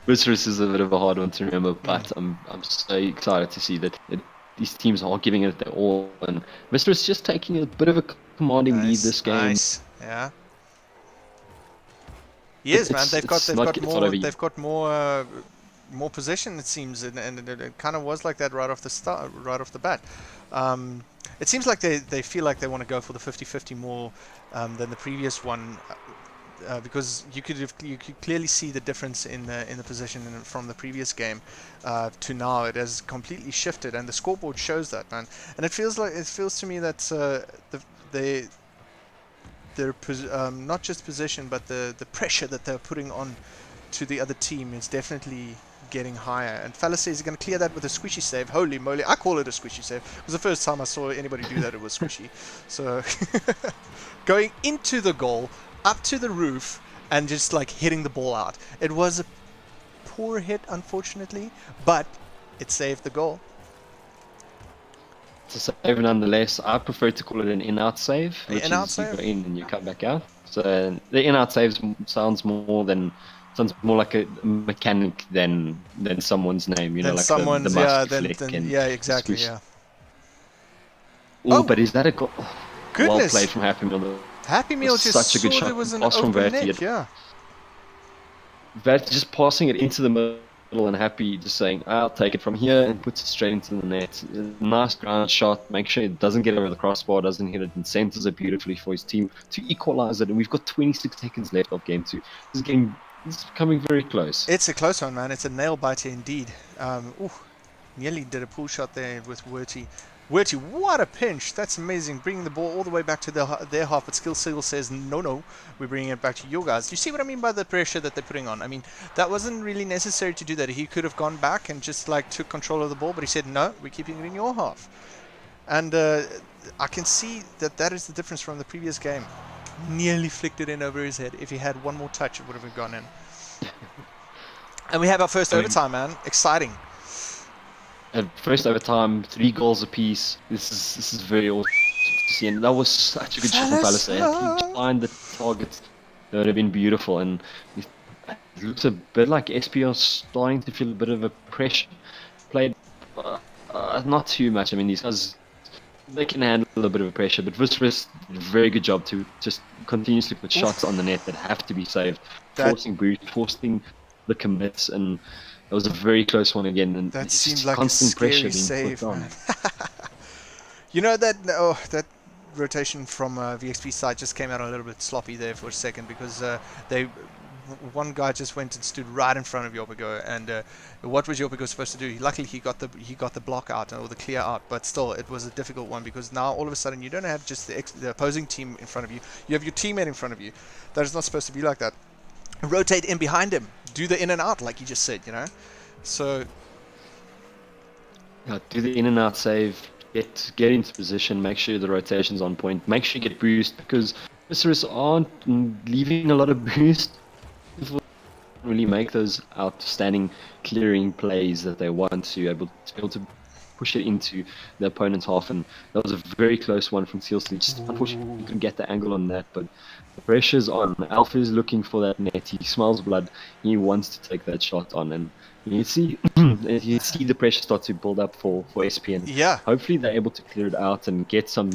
B: Vicerus is a bit of a hard one to remember, but I'm so excited to see that these teams are giving it their all, and Vicerus just taking a bit of a commanding lead this game.
A: Nice, yeah. Yes, man. They've got more possession, it seems, and it kind of was like that right off the bat. It seems like they feel like they want to go for the 50-50 more than the previous one, because you could clearly see the difference in the position from the previous game to now. It has completely shifted, and the scoreboard shows that, man. And it feels to me that their not just position, but the pressure that they're putting on to the other team is definitely getting higher. And Fella says he's going to clear that with a squishy save. Holy moly, I call it a squishy save. It was the first time I saw anybody do that. It was squishy. So going into the goal, up to the roof, and just like hitting the ball out. It was a poor hit, unfortunately, but it saved the goal.
B: It's a save nonetheless. I prefer to call it an in-out save,
A: The in-out save?
B: You go in and you come back out. So the in-out save sounds more like a mechanic than someone's name, you know, like
A: someone's,
B: the
A: exactly,
B: swoosh.
A: yeah.
B: Oh, but is that a goal?
A: Goodness.
B: Well played from Happy Meal.
A: Happy Meal just
B: such a good
A: saw
B: shot.
A: there was an
B: Pass from
A: open
B: Verti.
A: net, yeah.
B: Verti just passing it into the middle and Happy just saying, I'll take it from here, and puts it straight into the net. Nice ground shot. Make sure it doesn't get over the crossbar, doesn't hit it, and centers it beautifully for his team to equalize it. And we've got 26 seconds left of game 2. It's coming very close.
A: It's a close one, man. It's a nail biter indeed. Nearly did a pull shot there with Werty. Werty, what a pinch! That's amazing. Bringing the ball all the way back to their half, but Skill Seal says, no, we're bringing it back to you guys. Do you see what I mean by the pressure that they're putting on? I mean, that wasn't really necessary to do that. He could have gone back and just like took control of the ball, but he said, no, we're keeping it in your half. And I can see that is the difference from the previous game. Nearly flicked it in over his head. If he had one more touch, it would have gone in. And we have our first overtime, man. Exciting.
B: First overtime, 3 goals apiece. This is very awesome to see, and that was such a good shot from Palace. If he find the target, that would have been beautiful. And it looks a bit like SP are starting to feel a bit of a pressure. Played not too much. I mean, these guys, they can handle a bit of a pressure, but Vicerus did a very good job to just continuously put shots on the net that have to be saved, forcing boost, forcing the commits, and it was a very close one again. And
A: that seemed
B: just
A: like
B: constant
A: a scary
B: pressure being
A: save,
B: put on.
A: man. You know that rotation from VxP side just came out a little bit sloppy there for a second, because one guy just went and stood right in front of Yopigo, and what was Yopigo supposed to do? Luckily he got the block out, or the clear out, but still it was a difficult one, because now all of a sudden you don't have just the opposing team in front of you, you have your teammate in front of you. That is not supposed to be like that. Rotate in behind him, do the in and out like you just said, you know. So
B: yeah, do the in and out save, get into position, make sure the rotation's on point, make sure you get boost, because Vicerus aren't leaving a lot of boost. Really make those outstanding clearing plays that they want to be able to push it into the opponent's half, and that was a very close one from Sealsley. Just unfortunately you couldn't get the angle on that, but the pressure's on. Alpha is looking for that net. He smells blood. He wants to take that shot on, and you see the pressure start to build up for SP, and
A: yeah,
B: hopefully they're able to clear it out and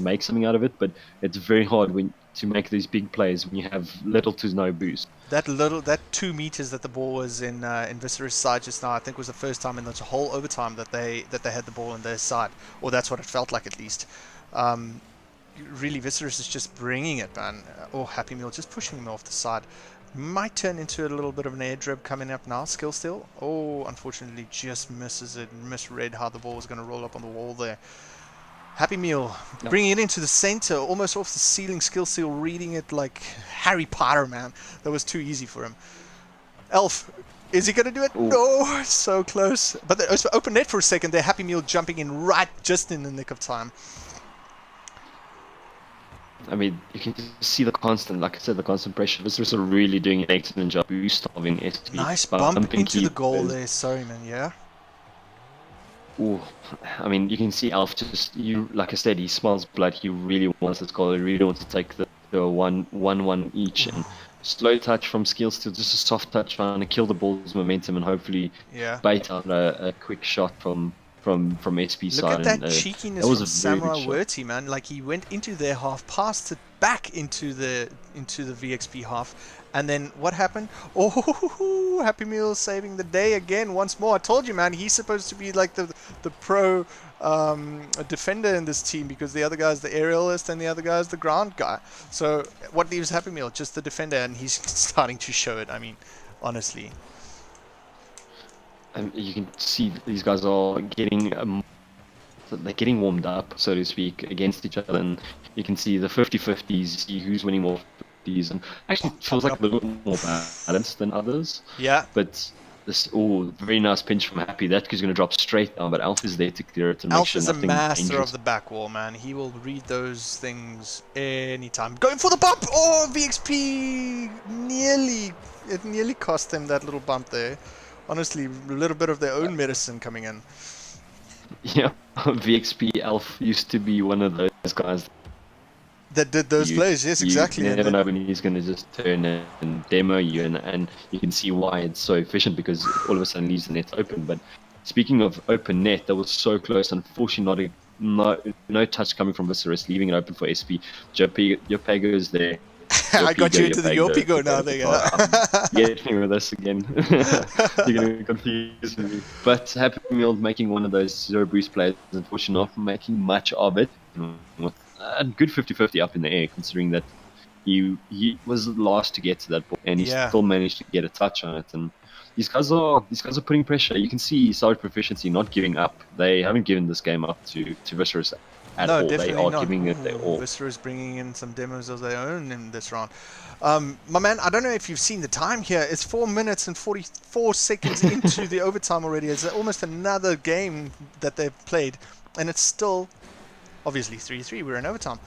B: make something out of it. But it's very hard when to make these big plays when you have little to no boost.
A: That 2 meters that the ball was in Vicerus' side just now, I think was the first time in the whole overtime that they had the ball on their side, or that's what it felt like at least. Really, Vicerus is just bringing it, man. Oh, Happy Meal just pushing him off the side. Might turn into a little bit of an air drib coming up now. Skill steal. Oh, unfortunately, just misses it. Misread how the ball was going to roll up on the wall there. Happy Meal bringing it into the center, almost off the ceiling. Skill steal, reading it like Harry Potter, man. That was too easy for him. Elf, is he going to do it?
B: Ooh.
A: No, so close. But it was open net for a second there. Happy Meal jumping in right just in the nick of time.
B: I mean, you can see the constant, like I said, the constant pressure. Vicerus are really doing an excellent job starving SP.
A: Nice bump into the goal there. Sorry, man. Yeah.
B: Ooh, I mean, you can see Alf just, like I said, he smells blood. He really wants this goal. He really wants to take the 1-1 each. And slow touch from skills to just a soft touch, trying to kill the ball's momentum and hopefully bait out a quick shot from SP side.
A: Look at that cheekiness from Samurai Werty, man. Like, he went into their half, passed it back into the VxP half, and then what happened? Oh, Happy Meal saving the day again once more. I told you, man, he's supposed to be like the pro defender in this team, because the other guy's the aerialist and the other guy's the ground guy. So what leaves Happy Meal? Just the defender, and he's starting to show it. I mean, honestly.
B: And you can see that these guys are getting they're getting warmed up, so to speak, against each other, and you can see the 50-50s, see who's winning more 50s, and actually it feels like a little bit more balanced than others.
A: Yeah.
B: But this very nice pinch from Happy. That is going to drop straight down, but Alf is there to clear it and make sure nothing
A: Alf is a master
B: dangerous.
A: of the back wall, man. He will read those things anytime. Going for the bump! Oh, VxP nearly cost them that little bump there. Honestly, a little bit of their own medicine coming in.
B: Yeah, VxP Alf used to be one of those guys
A: that did those plays. Yes, exactly.
B: You never know when he's going to just turn and demo you, and you can see why it's so efficient, because all of a sudden leaves the net open. But speaking of open net, that was so close. Unfortunately, no touch coming from Vicerus, leaving it open for SP. Yopago is there.
A: I got you into the Yopigo now. There you go.
B: Get me with this again. You're going to confuse me. But Happy Meal making one of those zero boost plays, unfortunately not making much of it. With a good 50-50 up in the air, considering that he was last to get to that ball, and he still managed to get a touch on it. And these guys are putting pressure. You can see Salvaged Proficiency not giving up. They haven't given this game up to Vicerus at all. They are giving it their all.
A: Vicerus bringing in some demos of their own in this round. My man, I don't know if you've seen the time here. It's 4 minutes and 44 seconds into the overtime already. It's almost another game that they've played, and it's still obviously 3-3. We're in overtime.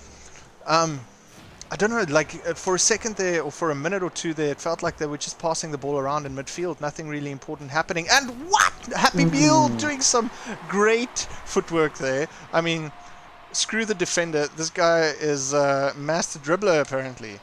A: I don't know, like for a second there, or for a minute or two there, it felt like they were just passing the ball around in midfield. Nothing really important happening. And what? Happy Meal doing some great footwork there. I mean, screw the defender. This guy is a master dribbler, apparently.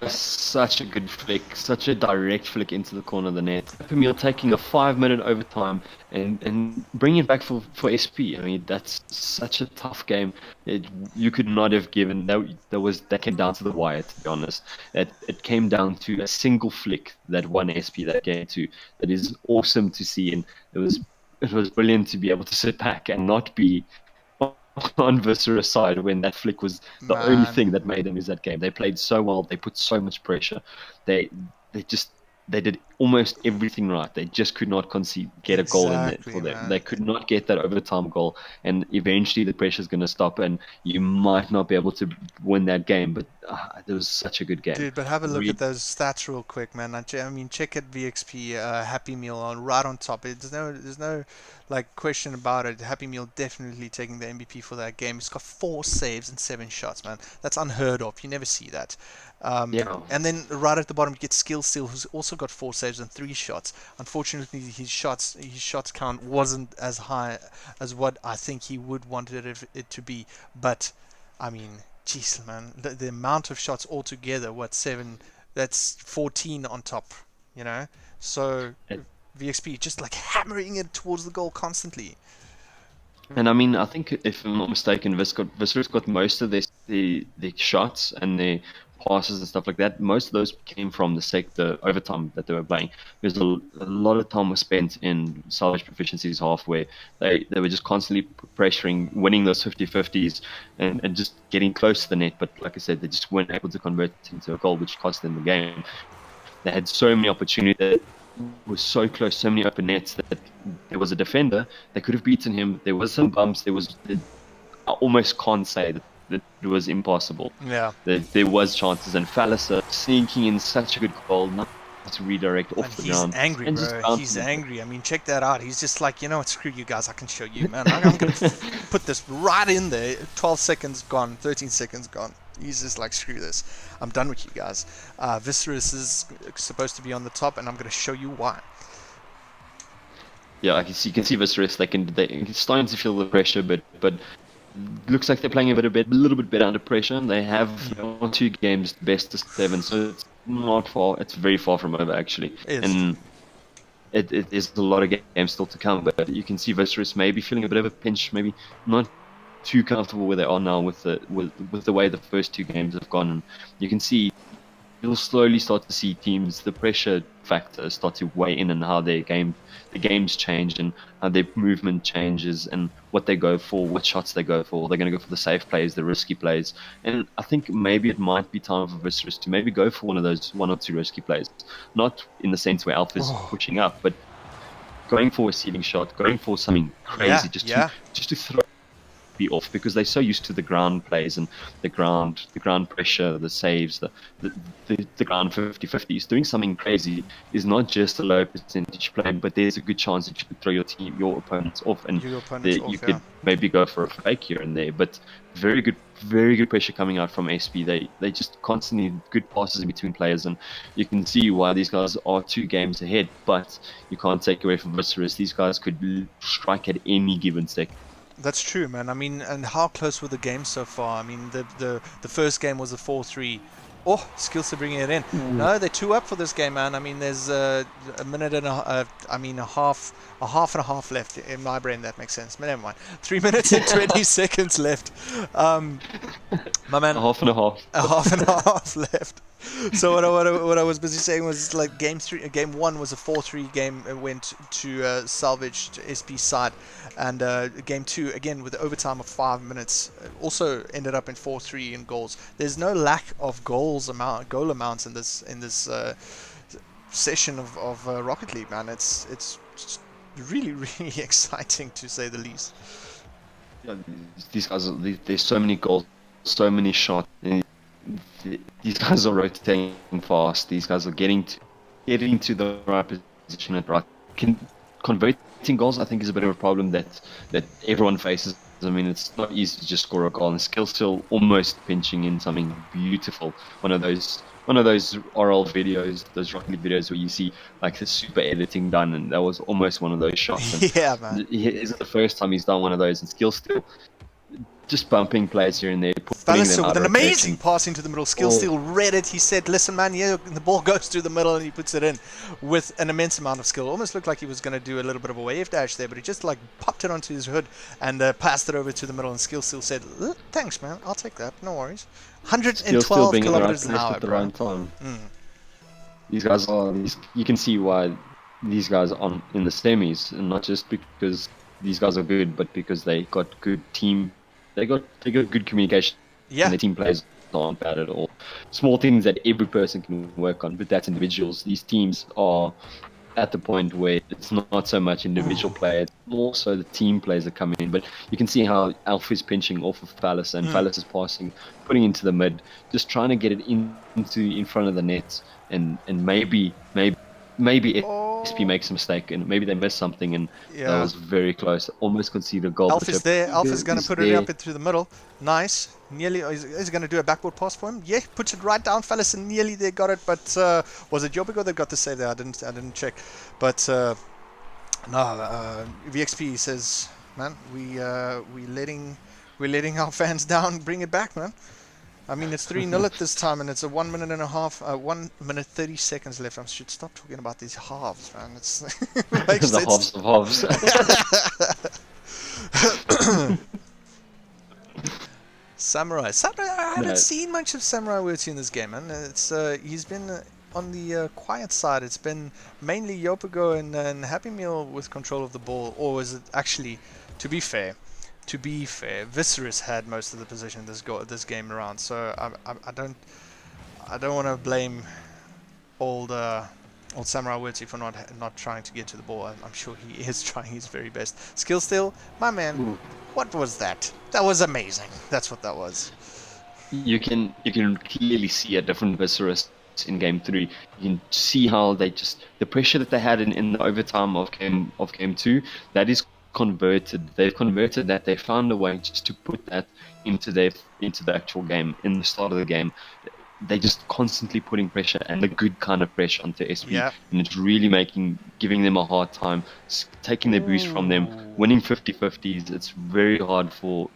B: Such a good flick, such a direct flick into the corner of the net. Happy Meal taking a 5-minute overtime and bringing it back for SP. I mean, that's such a tough game. You could not have given that came down to the wire, to be honest. It came down to a single flick that won SP that game too. That is awesome to see, and it was brilliant to be able to sit back and not be on Vicerus' side when that flick was the only thing that made them lose that game. They played so well. They put so much pressure. They did almost everything right. They just could not get a goal in it for them. Man. They could not get that overtime goal, and eventually the pressure is going to stop, and you might not be able to win that game. But it was such a good game.
A: Dude, but have a look at those stats real quick, man. I mean, check at VxP Happy Meal right on top. There's no like question about it. Happy Meal definitely taking the MVP for that game. It's got 4 saves and 7 shots, man. That's unheard of. You never see that. And then right at the bottom you get Skill Steal, who's also got 4 saves and 3 shots. Unfortunately, his shots count wasn't as high as what I think he would wanted it to be. But I mean, jeez, man, the amount of shots altogether, 7? That's 14 on top, you know. So VxP just like hammering it towards the goal constantly.
B: And I mean, I think if I'm not mistaken, Vicerus got most of their the shots and their passes and stuff like that, most of those came from the overtime that they were playing. Because a lot of time was spent in salvage proficiencies half, where they were just constantly pressuring, winning those 50-50s and just getting close to the net. But like I said, they just weren't able to convert it into a goal, which cost them the game. They had so many opportunities that were so close, so many open nets that there was a defender. They could have beaten him. There was some bumps. I almost can't say that it was impossible.
A: Yeah.
B: There was chances, and Falliser sneaking in such a good goal, not to redirect off the ground.
A: He's angry,
B: and
A: bro. He's angry. I mean, check that out. He's just like, you know what, screw you guys. I can show you, man. I'm going to put this right in there. 12 seconds gone, 13 seconds gone. He's just like, screw this. I'm done with you guys. Vicerus is supposed to be on the top, and I'm going to show you why.
B: Yeah, you can see Vicerus. They're starting to feel the pressure, but looks like they're playing a little bit better under pressure. They have 2 games best of 7, so it's not far. It's very far from over, actually. And it is a lot of games still to come. But you can see Vicerus maybe feeling a bit of a pinch, maybe not too comfortable where they are now with the way the first 2 games have gone. And you can see you'll slowly start to see teams, the pressure factor start to weigh in, and how the games change, and how their movement changes, and what they go for, what shots they go for. They're going to go for the safe plays, the risky plays. And I think maybe it might be time for Vicerus to maybe go for one or 2 risky plays. Not in the sense where Alpha's pushing up, but going for a sealing shot, going for something crazy, just to throw be off, because they're so used to the ground plays and the ground pressure, the saves, the ground 50-50s. Doing something crazy is not just a low percentage play, but there's a good chance that you could throw your opponents off, and you could maybe go for a fake here and there. But very good pressure coming out from SP. They just constantly good passes in between players, and you can see why these guys are 2 games ahead. But you can't take away from Vicerus. These guys could strike at any given second.
A: That's true, man. I mean, and how close were the games so far? I mean, the first game was a 4-3. Oh, skills to bringing it in. No, they're 2 up for this game, man. I mean, there's a minute and a half and a half left. In my brain, that makes sense. But never mind. 3 minutes and 20 seconds left. My man.
B: A half and a half.
A: A half and a half left. So what I was busy saying was, like, game 1 was a 4-3 game. It went to Salvaged SP side, and game 2 again with the overtime of 5 minutes also ended up in 4-3 in goals. There's no lack of goal amounts in this session of Rocket League, man. It's really exciting, to say the least.
B: Yeah, these guys, there's so many goals, so many shots. These guys are rotating fast. These guys are getting to the right position at right. Converting goals, I think, is a bit of a problem that everyone faces. I mean, it's not easy to just score a goal, and Skill still almost pinching in something beautiful. One of those RL videos, those Rocket League videos where you see like the super editing done, and that was almost one of those shots. And
A: yeah, man.
B: It's the first time he's done one of those, and Skill still just bumping players here and there.
A: Falliser with an amazing pass into the middle. Skill still read it. He said, listen, man, yeah, the ball goes through the middle, and he puts it in with an immense amount of skill. Almost looked like he was going to do a little bit of a wave dash there, but he just like popped it onto his hood and passed it over to the middle, and Skill still said, thanks, man, I'll take that, no worries. 112 kilometers an hour,
B: at the right time. These guys you can see why these guys are in the semis, and not just because these guys are good, but because they got good team. They got good communication.
A: Yeah.
B: And the team players aren't bad at all. Small things that every person can work on, but that's individuals. These teams are at the point where it's not so much individual play, it's also the team players that come in. But you can see how Alpha is pinching off of Falliser, and Falliser is passing, putting into the mid, just trying to get it in front of the net, and maybe SP makes a mistake, and maybe they miss something, and that was very close. Almost conceded a goal.
A: Alpha's there. Alpha's going to put it up into the middle. Nice. Nearly. Is going to do a backboard pass for him. Yeah, puts it right down. Falliser nearly there, got it. But was it Jobigo that got the save there? I didn't check. But no. VxP says, man, we're letting our fans down. Bring it back, man. I mean, it's 3-0 at this time, and it's a 1 minute and a half, 1 minute 30 seconds left. I should stop talking about these halves, man. It's
B: the halves of halves.
A: Samurai. I haven't
B: No,
A: seen much of Samurai Wurtzy in this game, man. It's he's been on the quiet side. It's been mainly Yopago and Happy Meal with control of the ball, or was it actually? To be fair, Vicerus had most of the position this game around. So I don't want to blame old Samurai Wurtzy for not trying to get to the ball. I'm sure he is trying his very best. Skill still, my man.
B: ooh,
A: What was that? That was amazing. That's what that was.
B: you can clearly see a different Vicerus in game 3. You can see how they just the pressure that they had in the overtime of game 2, that is converted. They've converted that. They found a way just to put that into the actual game in the start of the game. They're just constantly putting pressure, and the good kind of pressure onto SP,
A: Yeah.
B: and it's really giving them a hard time, taking their boost from them,
A: Ooh.
B: winning 50-50s. It's very hard for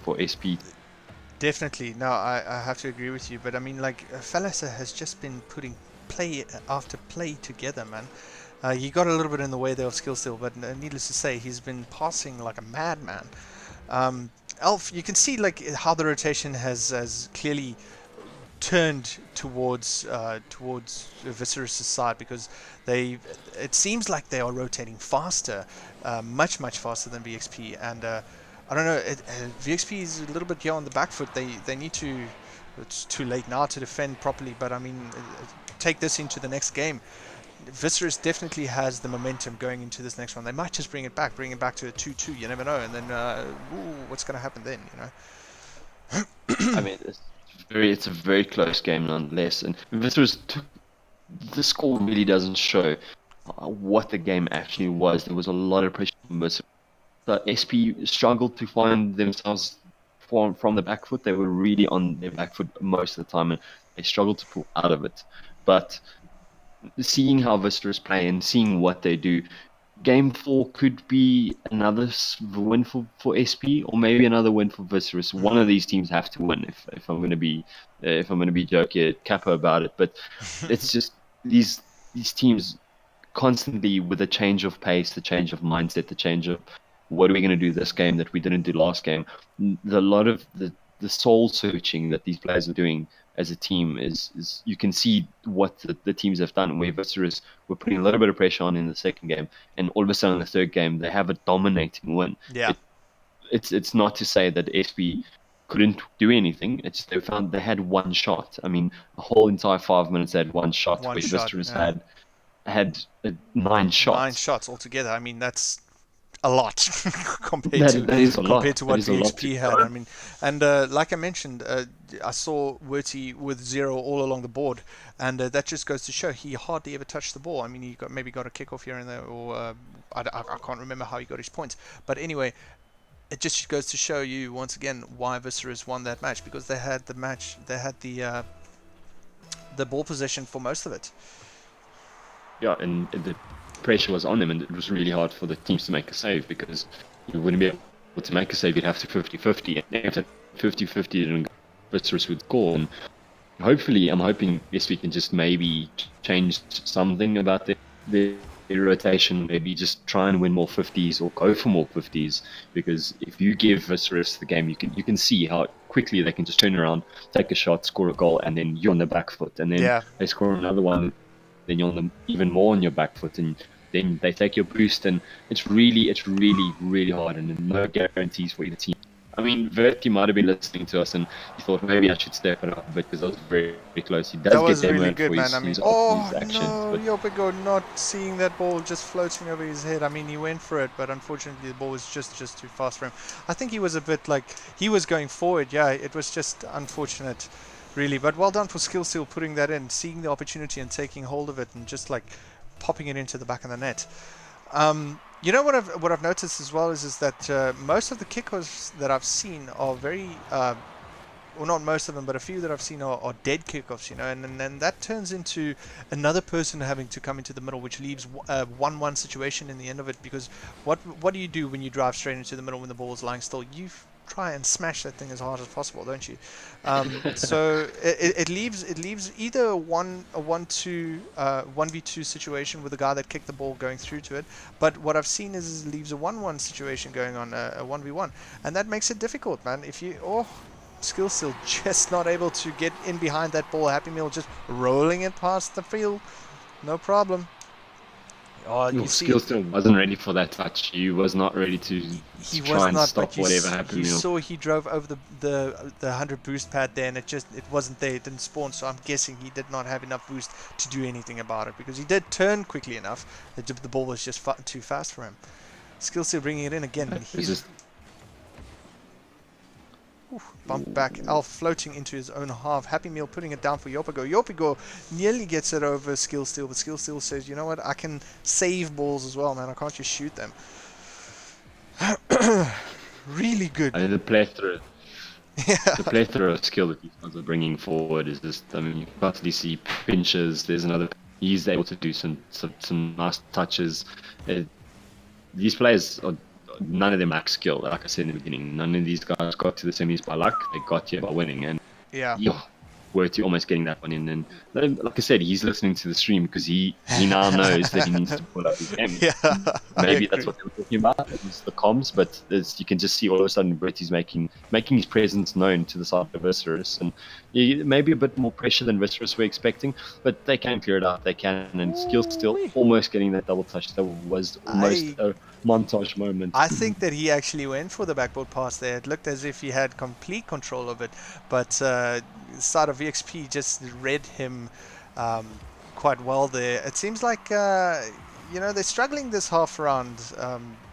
B: SP.
A: Definitely. No, I have to agree with you. But I mean, like, Falasa has just been putting play after play together, man. He got a little bit in the way there of skill still, but needless to say, he's been passing like a madman. Elf, you can see like how the rotation has clearly turned towards Vicerus' side, because it seems like they are rotating faster, much faster than VxP, and I don't know, VxP is a little bit here on the back foot. They need to. It's too late now to defend properly, but I mean, take this into the next game. Vicerus definitely has the momentum going into this next one. They might just bring it back to a 2-2. You never know, and then what's going to happen then? You know.
B: I mean, it's a very close game nonetheless, and Vicerus took the score really doesn't show what the game actually was. There was a lot of pressure from Vicerus. The SP struggled to find themselves from the back foot. They were really on their back foot most of the time, and they struggled to pull out of it. But seeing how Vicerus play and seeing what they do, game 4 could be another win for SP, or maybe another win for Vicerus. One of these teams have to win. If I'm gonna be jerky at Kappa about it, but it's just these teams constantly with a change of pace, the change of mindset, the change of what are we going to do this game that we didn't do last game. A lot of the soul searching that these players are doing as a team is you can see what the teams have done. Where Vicerus were putting a little bit of pressure on in the second game, and all of a sudden in the third game they have a dominating win.
A: Yeah.
B: It's not to say that SP couldn't do anything. It's they had one shot. I mean, a whole entire 5 minutes they had one shot. Where Vicerus had 9 shots.
A: 9 shots altogether. I mean, that's a lot compared to what VxP had. I mean, and like I mentioned, I saw Wurtzy with 0 all along the board, and that just goes to show he hardly ever touched the ball. I mean, he maybe got a kickoff here and there, or I can't remember how he got his points. But anyway, it just goes to show you once again why Vicerus won that match, because they had the ball possession for most of it.
B: Yeah, and the pressure was on them, and it was really hard for the teams to make a save, because you wouldn't be able to make a save. You'd have to 50-50, and if 50-50 and Vicerus would score. And hopefully, I'm hoping this week can just maybe change something about their rotation. Maybe just try and win more 50s or go for more 50s, because if you give Vicerus the game, you can see how quickly they can just turn around, take a shot, score a goal, and then you're on the back foot, and then they score another one. Then you're on them even more on your back foot, and then they take your boost, and it's really hard, and no guarantees for either team. I mean, Verti might have been listening to us, and he thought maybe I should step it up a bit, because that was very, very close. He does
A: that was
B: get
A: really
B: them
A: good,
B: for
A: man.
B: his,
A: I mean,
B: his actions,
A: no,
B: but
A: Yopigo not seeing that ball just floating over his head. I mean, he went for it, but unfortunately the ball was just too fast for him. I think he was a bit like, he was going forward. Yeah, it was just unfortunate, really. But well done for Skill Seal putting that in, seeing the opportunity and taking hold of it, and just like popping it into the back of the net. You know what I've noticed as well is that most of the kickoffs that I've seen are very, well, not most of them, but a few that I've seen are dead kickoffs, you know, and then that turns into another person having to come into the middle, which leaves a 1-1 situation in the end of it. Because what do you do when you drive straight into the middle when the ball is lying still? You try and smash that thing as hard as possible, don't you? So it leaves either a 1v2 situation with the guy that kicked the ball going through to it, but what I've seen is it leaves a 1-1 situation going on, a 1v1, and that makes it difficult, man. If you Skill still just not able to get in behind that ball. Happy Meal just rolling it past the field. No problem. Oh, you see,
B: Skill still wasn't ready for that touch. He was not ready to
A: he
B: try
A: was
B: and
A: not,
B: stop
A: but you,
B: whatever happened.
A: you saw he drove over the 100 boost pad there, and it wasn't there. It didn't spawn. So I'm guessing he did not have enough boost to do anything about it, because he did turn quickly enough. The ball was just too fast for him. Skill still bringing it in again, but he's
B: just
A: bumped back. Alf floating into his own half. Happy Meal putting it down for Yopigo. Yopigo nearly gets it over Skill Steal, but Skill Steal says, you know what, I can save balls as well, man. I can't just shoot them. Really good.
B: I mean, the plethora
A: Yeah.
B: the plethora of skill that these guys are bringing forward is just, I mean, you constantly see pinches. There's another, he's able to do some nice touches. These players are, none of them lack skill. Like I said in the beginning, none of these guys got to the semis by luck. They got here by winning, and
A: Yeah.
B: were to almost getting that one in. And like I said, he's listening to the stream because he now knows that he needs to pull up his game.
A: Yeah.
B: Maybe that's what they were talking about. It was the comms, but you can just see all of a sudden Bertie's making his presence known to the side of Vicerus, and maybe a bit more pressure than Vicerus were expecting, but they can clear it out. They can, and Skill still almost getting that double touch. That was almost a montage moment.
A: I think that he actually went for the backboard pass there. It looked as if he had complete control of it, but the side of VxP just read him quite well there. It seems like they're struggling this half round,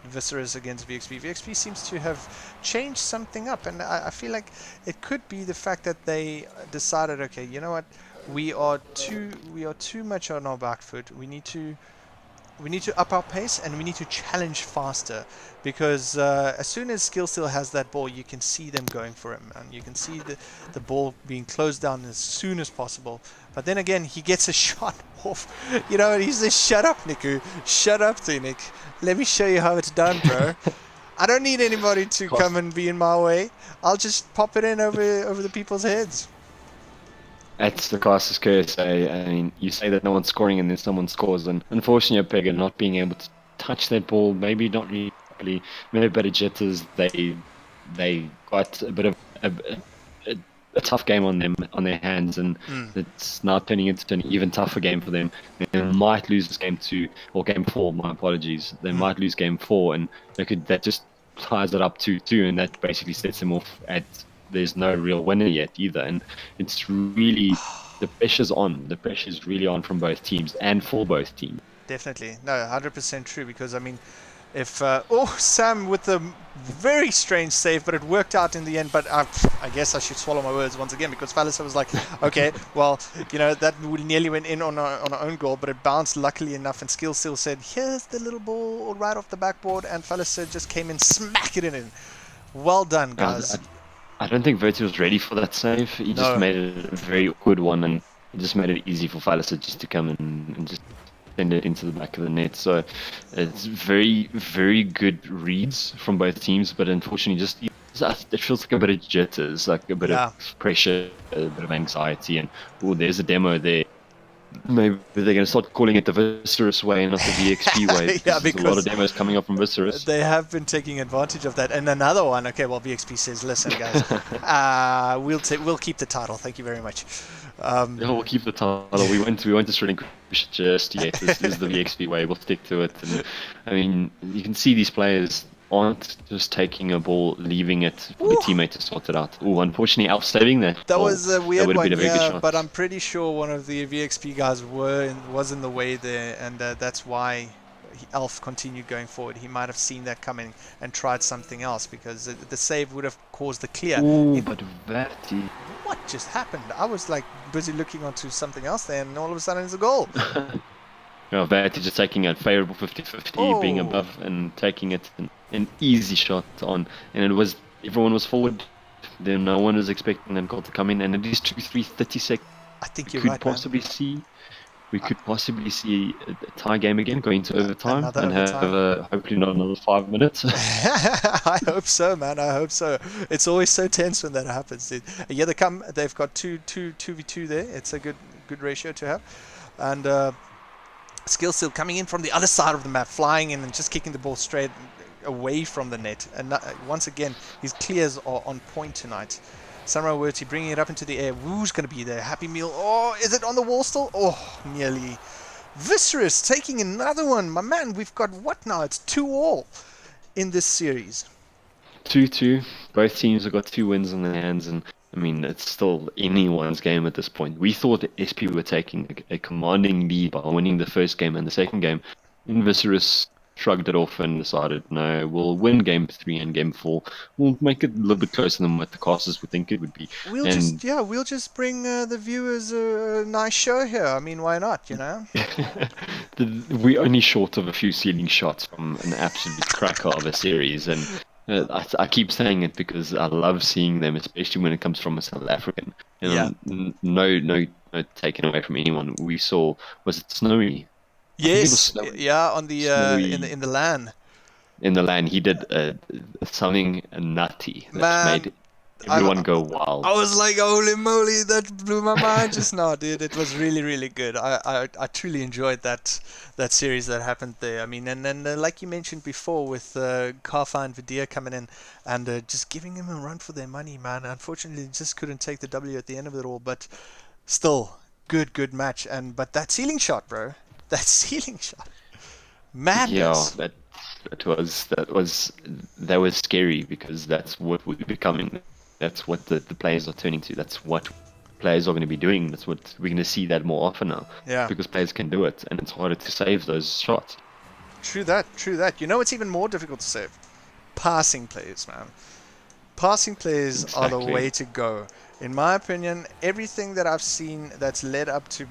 A: Vicerus against VxP. VxP seems to have changed something up, and I feel like it could be the fact that they decided, okay, you know what, we are too much on our back foot. We need to up our pace, and we need to challenge faster, because as soon as Skill still has that ball, you can see them going for him, and you can see the ball being closed down as soon as possible. But then again, he gets a shot off. You know, he says, "Shut up, Niku. Shut up, Nick. Let me show you how it's done, bro. I don't need anybody to come and be in my way. I'll just pop it in over the people's heads."
B: That's the Casas curse. I mean, you say that no one's scoring and then someone scores, and unfortunately, Pega not being able to touch that ball, maybe not really properly, maybe better jitters. They got a bit of a tough game on their hands, and it's now turning into an even tougher game for them. They might lose this game 2 or game 4. My apologies. They might lose game 4, and that just ties it up 2-2, and that basically sets them off at. There's no real winner yet either, and it's really, the pressure's on. The pressure's really on from both teams and for both teams.
A: Definitely. No, 100% true, because I mean, if Sam with a very strange save, but it worked out in the end. But I guess I should swallow my words once again, because Falisa was like, okay, well, that nearly went in on our own goal, but it bounced luckily enough, and Skill still said, here's the little ball right off the backboard, and Falisa just came in, smack it in. Well done, guys.
B: I don't think Verti was ready for that save. He just made it a very awkward one, and it just made it easy for Falisa just to come and just send it into the back of the net. So it's very, very good reads from both teams, but unfortunately it feels like a bit of jitters, like a bit of pressure, a bit of anxiety, and there's a demo there. Maybe they're going to start calling it the Vicerus way and not the VxP way.
A: Yeah,
B: because there's a lot of demos coming up from Vicerus.
A: They have been taking advantage of that. And another one, okay, well, VxP says, listen, guys, we'll keep the title. Thank you very much.
B: Yeah, we'll keep the title. We won't just relinquish just yet. This is the VxP way. We'll stick to it. And I mean, you can see these players aren't just taking a ball, leaving it for the teammate to sort it out. Oh, unfortunately, Alf saving that.
A: That was a weird one,
B: yeah,
A: but I'm pretty sure one of the VxP guys was in the way there, and that's why Alf continued going forward. He might have seen that coming and tried something else, because the save would have caused the clear.
B: Oh, but Verti.
A: What just happened? I was like busy looking onto something else there, and all of a sudden it's a goal.
B: Yeah, Verti just taking a favorable 50-50, being above and taking it an easy shot on, and everyone was forward. Then no one was expecting that goal to come in, and it is 2-3, 30 seconds.
A: I think you're right,
B: We could possibly see a tie game again, going to overtime, and have hopefully not another 5 minutes.
A: I hope so, man. I hope so. It's always so tense when that happens. Yeah, they've got 2v2 there. It's a good ratio to have, and Skill still coming in from the other side of the map, flying in and just kicking the ball straight away from the net. And once again, his clears are on point tonight. Samurai Werty bringing it up into the air. Woo's going to be there. Happy Meal. Oh, is it on the wall still? Oh, nearly. Vicerus taking another one. My man, we've got what now? It's 2-all in this series.
B: 2-2. Both teams have got 2 wins on their hands, and I mean, it's still anyone's game at this point. We thought SP were taking a commanding lead by winning the first game and the second game. And Vicerus shrugged it off and decided, no, we'll win game 3 and game 4. We'll make it a little bit closer than what the casters would think it would be.
A: We'll just bring the viewers a nice show here. I mean, why not, you know?
B: We're only short of a few ceiling shots from an absolute cracker of a series, and I keep saying it because I love seeing them, especially when it comes from a South African. No taken away from anyone. We saw, was it Snowy?
A: Yes, yeah, on the in the LAN.
B: In the LAN, he did something nutty that made everyone go wild.
A: I was like, holy moly, that blew my mind just now, dude. It was really, really good. I truly enjoyed that series that happened there. I mean, and then like you mentioned before with Karfa and Vidia coming in and just giving him a run for their money, man. Unfortunately, just couldn't take the W at the end of it all, but still, good match. But that ceiling shot, bro. That ceiling shot, madness.
B: Yeah, that was scary because that's what we're becoming. That's what the players are turning to. That's what players are going to be doing. That's what we're going to see that more often now.
A: Yeah.
B: Because players can do it, and it's harder to save those shots.
A: True that. You know what's even more difficult to save? Passing plays, man. Passing plays are the way to go. In my opinion, everything that I've seen that's led up to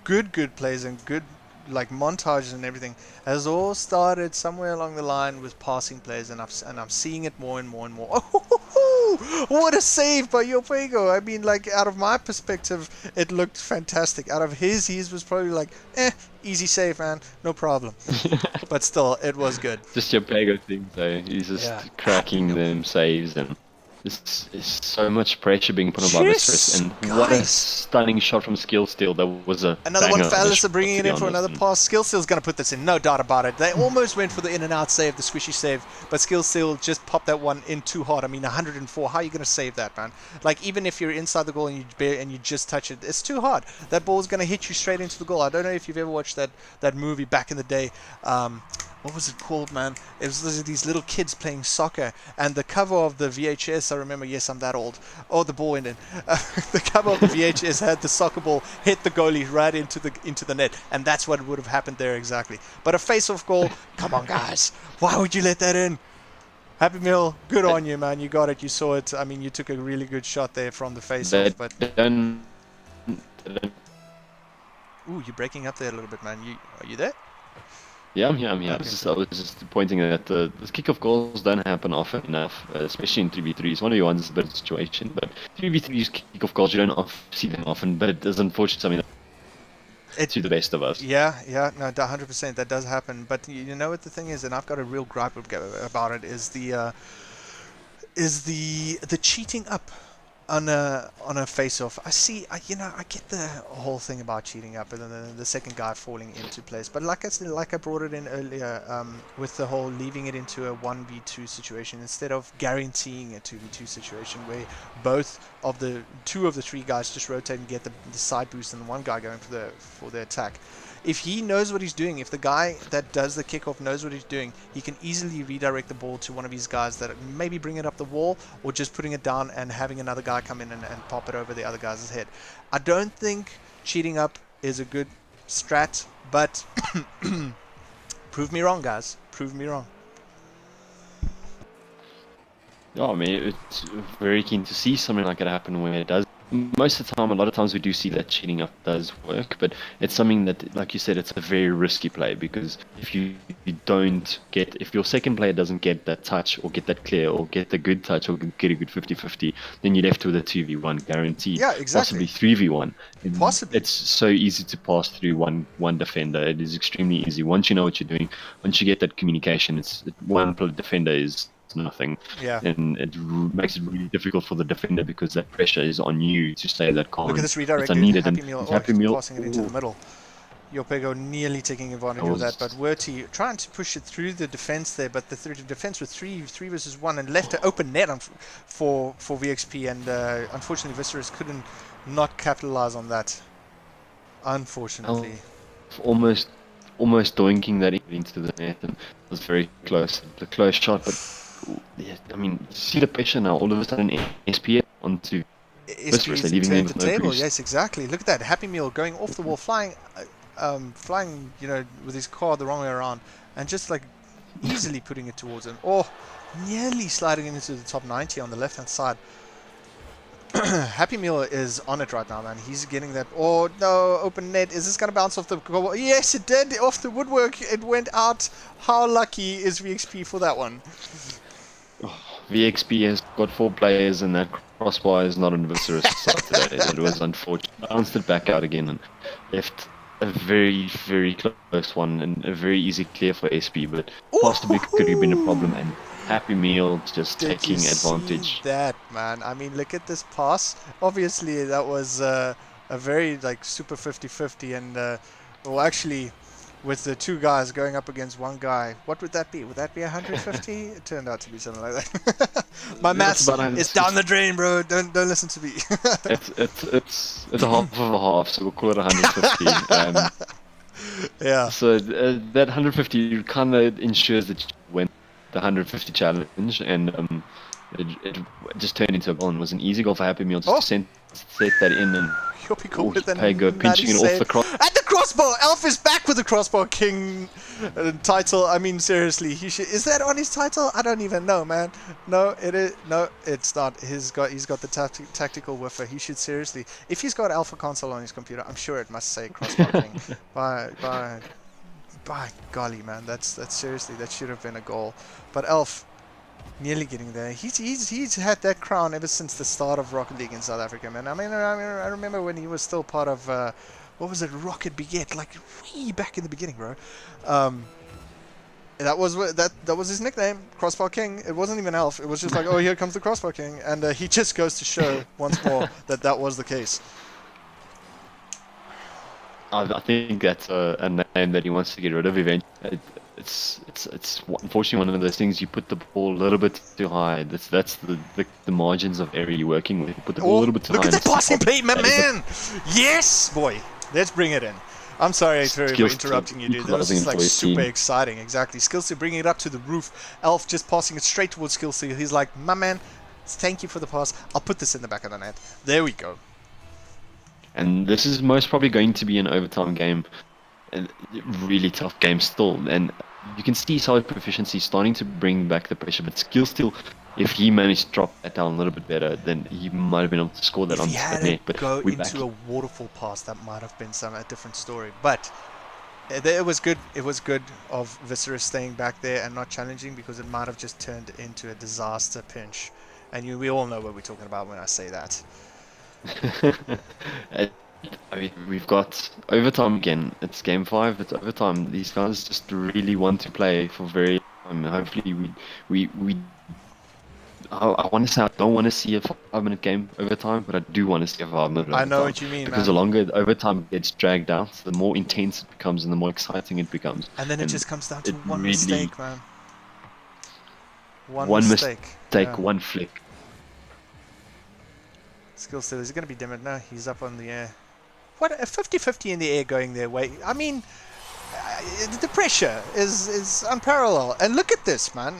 A: good plays and good like montages and everything has all started somewhere along the line with passing plays, and I'm seeing it more and more and more. Oh, what a save by Yopego! I mean, like, out of my perspective, it looked fantastic. Out of his was probably like, easy save, man, no problem. But still, it was good.
B: Just Yopego thing, though. He's just cracking them saves, and it's so much pressure being put on by Vicerus, and what a stunning shot from Skill Steal. That was
A: another one. Fellas are bringing it in for another pass. Skill Steal's going to put this in, no doubt about it. They almost went for the in and out save, the squishy save, but Skill Steal just popped that one in too hard. I mean, 104. How are you going to save that, man? Like, even if you're inside the goal and you just touch it, it's too hard. That ball's going to hit you straight into the goal. I don't know if you've ever watched that movie back in the day. What was it called, man? It was these little kids playing soccer, and the cover of the VHS, I remember, yes, I'm that old. Oh, the ball went in. The cover of the VHS had the soccer ball hit the goalie right into the net, and that's what would have happened there exactly. But a face-off goal, come on, guys. Why would you let that in? Happy Meal, good on you, man. You got it. You saw it. I mean, you took a really good shot there from the face-off. But ooh, you're breaking up there a little bit, man. Are you there?
B: Yeah, I'm here. I was just pointing that the kick-off goals don't happen often enough, especially in 3v3s. 1v1s is a bit of a situation, but 3v3s kick-off goals, you don't see them often, but it is unfortunately something that to the best of us.
A: Yeah, no, 100%, that does happen. But you know what the thing is, and I've got a real gripe about it, is the cheating up on a face-off. I get the whole thing about cheating up and then the second guy falling into place. But like I brought it in earlier, with the whole leaving it into a 1v2 situation instead of guaranteeing a 2v2 situation where two of the three guys just rotate and get the side boost and the one guy going for the attack. If he knows what he's doing, if the guy that does the kickoff knows what he's doing, he can easily redirect the ball to one of his guys that maybe bring it up the wall or just putting it down and having another guy come in and pop it over the other guy's head. I don't think cheating up is a good strat, but prove me wrong, guys. Prove me wrong.
B: Yeah, I mean, it's very keen to see something like it happen where it does. Most of the time, a lot of times we do see that cheating up does work, but it's something that, like you said, it's a very risky play, because if if your second player doesn't get that touch or get that clear or get the good touch or get a good 50-50, then you're left with a 2v1 guaranteed.
A: Yeah, exactly.
B: Possibly 3v1.
A: Possibly.
B: It's so easy to pass through one defender. It is extremely easy. Once you know what you're doing, once you get that communication, one defender is nothing.
A: Yeah.
B: And it makes it really difficult for the defender because that pressure is on you to stay that calm.
A: Look at this redirect.
B: It's unneeded.
A: Happy Meal passing it into the middle. Yopego nearly taking advantage of that, but Werty trying to push it through the defense there, but the defense was three versus one, and left an open net for VxP, and unfortunately Vicerus couldn't not capitalize on that. Unfortunately,
B: almost doinking that into the net, and it was very close. The close shot, but yeah, I mean, see the pressure now. All of a sudden, SP onto Vicerus. They're leaving
A: the table. Yes, exactly. Look at that Happy Meal going off the wall, flying, you know, with his car the wrong way around, and just like easily putting it towards him, or nearly sliding into the top 90 on the left hand side. Happy Meal is on it right now, man. He's getting that. Oh no, open net. Is this gonna bounce off the goal? Yes, it did. Off the woodwork, it went out. How lucky is VxP for that one?
B: VxP has got 4 players, and that crossbar is not on Vicerus side today. It was unfortunate. Bounced it back out again and left a very, very close one and a very easy clear for SP, but possibly could have been a problem. And Happy Meal just taking advantage.
A: See that, man. I mean, look at this pass. Obviously, that was a very like super 50-50, and well, actually, with the 2 guys going up against 1 guy, what would that be? Would that be 150? It turned out to be something like that. My maths is down the drain, bro. Don't listen to me.
B: it's a half of a half, so we'll call it 150.
A: Yeah.
B: So that 150 kind of ensures that you win the 150 challenge, and it just turned into a goal, and was an easy goal for Happy Meal just to set that in, and Pego pinching it off the cross.
A: At the crossbar! Elf is back with the crossbar king title. I mean, seriously, he should. Is that on his title? I don't even know, man. No, it is. No, it's not. He's got the tactical whiffer. He should seriously. If he's got Alpha Console on his computer, I'm sure it must say crossbar king. By golly, man, that's seriously, that should have been a goal. But Elf nearly getting there. He's had that crown ever since the start of Rocket League in South Africa, man. I mean, I remember when he was still part of what was it, Rocket Beget, like way back in the beginning, bro. That was his nickname, Crossbar King. It wasn't even Elf. It was just like, oh, here comes the Crossbar King, and he just goes to show once more that was the case.
B: I think that's a name that he wants to get rid of eventually. It's unfortunately one of those things. You put the ball a little bit too high. That's the margins of area you're working with. You put the ball a little bit too high.
A: Look at the passing play, my man! Yes, boy. Let's bring it in. I'm sorry for interrupting you, dude. That was just like super exciting. Exactly. Skillsy bringing it up to the roof. Elf just passing it straight towards Skillsy. He's like, my man, thank you for the pass. I'll put this in the back of the net. There we go.
B: And this is most probably going to be an overtime game. A really tough game still. And you can see Salvaged Proficiency starting to bring back the pressure, but still, if he managed to drop that down a little bit better, then he might have been able to score that on the net. But
A: go into a waterfall pass, that might have been a different story. But it was good. It was good of Vicerus staying back there and not challenging, because it might have just turned into a disaster pinch. And we all know what we're talking about when I say that.
B: I mean, we've got overtime again. It's game 5. It's overtime. These guys just really want to play for very. Hopefully, I want to say I don't want to see a 5-minute game overtime, but I do want to see a 5-minute.
A: I know what you mean,
B: because the longer the overtime gets dragged out, the more intense it becomes and the more exciting it becomes.
A: And then it just comes down to one mistake, man. One mistake,
B: one flick.
A: Skill still, is it going to be dimmed? No, he's up on the air. What, a 50-50 in the air going their way. I mean, the pressure is unparalleled. And look at this, man.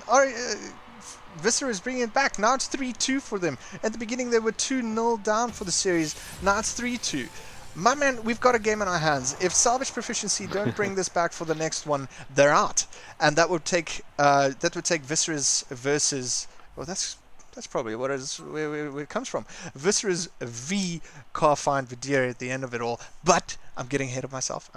A: Vicerus is bringing it back. Now it's 3-2 for them. At the beginning, they were 2-0 down for the series. Now it's 3-2. My man, we've got a game in our hands. If Salvaged Proficiency don't bring this back for the next one, they're out. And that would take Vicerus versus... Well, that's probably where it comes from. Vicerus v Carfine Vidir at the end of it all. But I'm getting ahead of myself.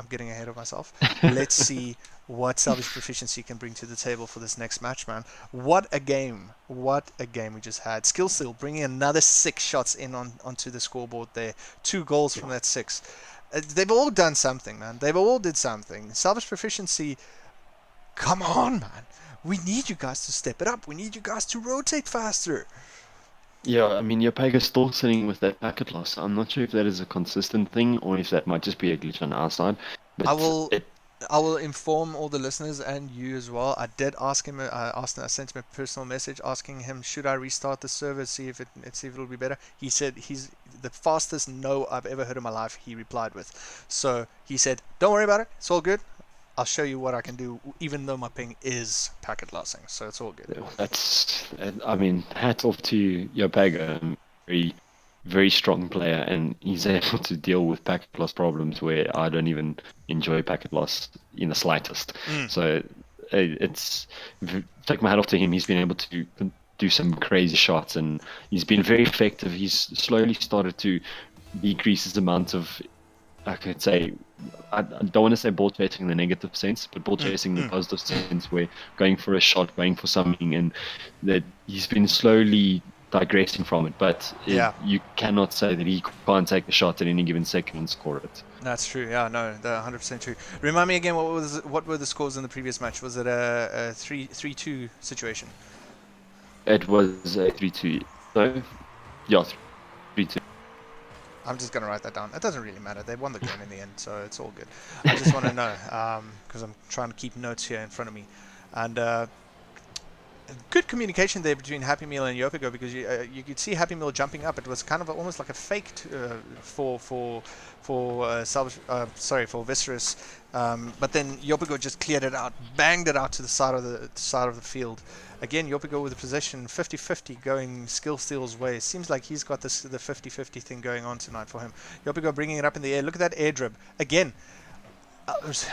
A: Let's see what Salvaged Proficiency can bring to the table for this next match, man. What a game we just had. Skillstill bringing another 6 shots in onto the scoreboard there. 2 goals from that 6. They've all done something, man. They've all did something. Salvaged Proficiency, come on, man. We need you guys to step it up. We need you guys to rotate faster.
B: Yeah, I mean, Yopega's still sitting with that packet loss. I'm not sure if that is a consistent thing or if that might just be a glitch on our side. But
A: I will
B: it,
A: I will inform all the listeners and you as well. I did ask him. I sent him a personal message asking him, should I restart the server, see if it'll be better. He said he's the fastest no I've ever heard in my life. He replied with, so he said, don't worry about it. It's all good. I'll show you what I can do, even though my ping is packet lossing. So it's all good.
B: that's, I mean, hats off to Yopega, very, very strong player, and he's able to deal with packet loss problems where I don't even enjoy packet loss in the slightest. So it's take my hat off to him. He's been able to do some crazy shots, and he's been very effective. He's slowly started to decrease his amount of, I could say, I don't want to say ball chasing in the negative sense, but ball chasing in the positive sense, where going for a shot, going for something, and that he's been slowly digressing from it. But you cannot say that he can't take a shot at any given second and score it.
A: That's true. Yeah, no, that's 100% true. Remind me again, what were the scores in the previous match? Was it a 3-2 situation?
B: It was a 3-2. So, yeah, 3-2.
A: I'm just going to write that down. It doesn't really matter. They won the game in the end, so it's all good. I just want to know, because I'm trying to keep notes here in front of me. And good communication there between Happy Meal and Yopigo, because you could see Happy Meal jumping up. It was kind of almost like a fake for Vicerus, but then Yopigo just cleared it out, banged it out to the side of the field. Again, Yopigo with the possession, 50-50 going skill steal's way. Seems like he's got the 50-50 thing going on tonight for him. Yopigo bringing it up in the air. Look at that air drib. Again, it was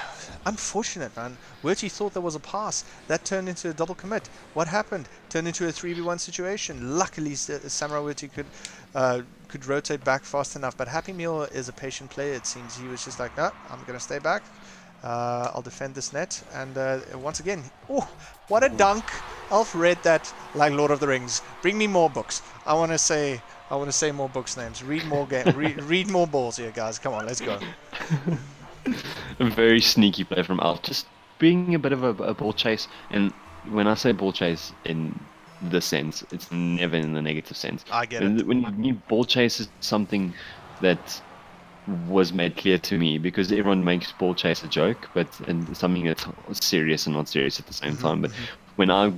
A: unfortunate, man. Werty thought there was a pass. That turned into a double commit. What happened? Turned into a 3v1 situation. Luckily, Samurai Werty could rotate back fast enough. But Happy Meal is a patient player, it seems. He was just like, no, I'm going to stay back. I'll defend this net. And once again, oh, what a dunk. Elf read that like Lord of the Rings. Bring me more books. I want to say more books names. Read more read more balls here, guys. Come on, let's go.
B: A very sneaky play from Alf, just being a bit of a ball chase. And when I say ball chase in the sense, it's never in the negative sense.
A: I get it.
B: When you ball chase is something that was made clear to me, because everyone makes ball chase a joke, and something that's serious and not serious at the same time. But when I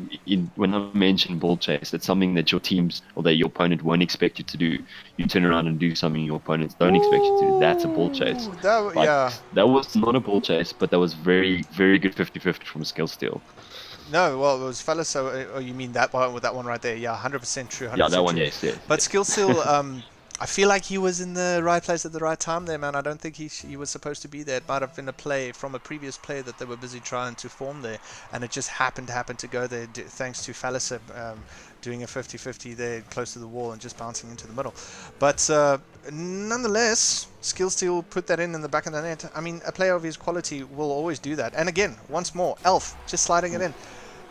B: mention ball chase, it's something that your teams or that your opponent won't expect you to do. You turn around and do something your opponents don't expect you to do. That's a ball chase. That was not a ball chase, but that was very, very good 50-50 from skill steal.
A: No, well, it was fellas. So, you mean that one with that one right there? Yeah, 100% true. 100%
B: yeah, that one,
A: true.
B: yes.
A: But skill steal, I feel like he was in the right place at the right time there, man. I don't think he was supposed to be there. It might have been a play from a previous play that they were busy trying to form there, and it just happened to go there thanks to Fallis doing a 50-50 there close to the wall and just bouncing into the middle. But nonetheless, skill steal put that in the back of the net. I mean, a player of his quality will always do that. And again, once more, Elf just sliding it in.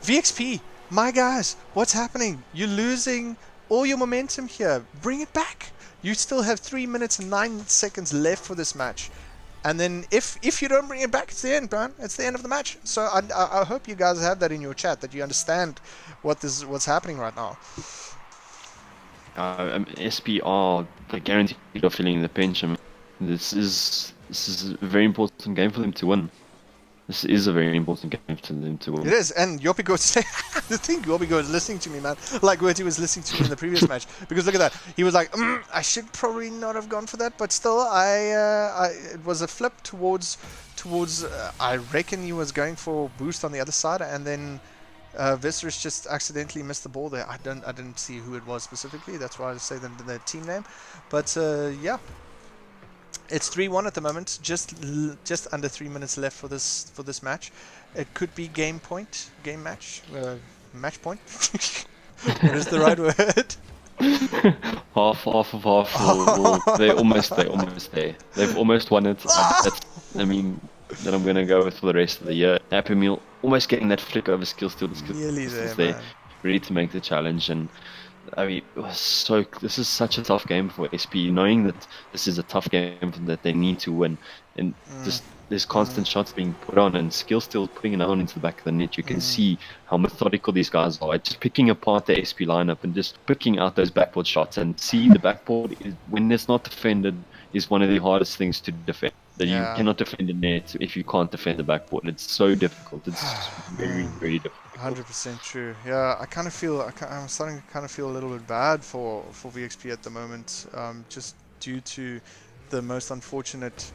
A: VxP, my guys, what's happening? You're losing all your momentum here. Bring it back. You still have 3 minutes and 9 seconds left for this match. And then if you don't bring it back, it's the end, man. It's the end of the match. So I hope you guys have that in your chat, that you understand what's happening right now.
B: SP are guaranteed of feeling the pinch. I mean, this is a very important game for them to win. This is a very important game for them to win.
A: It is, and Yopigo say the thing. Yopigo is listening to me, man, like what he was listening to me in the previous match. Because look at that, he was like, I should probably not have gone for that, but still, it was a flip towards. I reckon he was going for boost on the other side, and then Vicerus just accidentally missed the ball there. I didn't see who it was specifically. That's why I say the team name. But yeah. It's 3-1 at the moment. Just under 3 minutes left for this match. It could be game match point. What is the right word?
B: half of half. They're almost there. They've almost won it. Then I'm gonna go with for the rest of the year. Happy Meal almost getting that flick over skill steal.
A: Nearly there,
B: ready to make the challenge. And I mean, this is such a tough game for SP, knowing that this is a tough game that they need to win, and just there's constant shots being put on, and skill still putting it on into the back of the net. You can see how methodical these guys are, just picking apart the SP lineup and just picking out those backboard shots. And see, the backboard when it's not defended is one of the hardest things to defend. that you
A: Yeah.
B: cannot defend the net if you can't defend the backboard. It's so difficult. It's very,
A: Man,
B: very difficult.
A: 100% true. Yeah, I kind of feel I'm starting to kind of feel a little bit bad for VxP at the moment, just due to the most unfortunate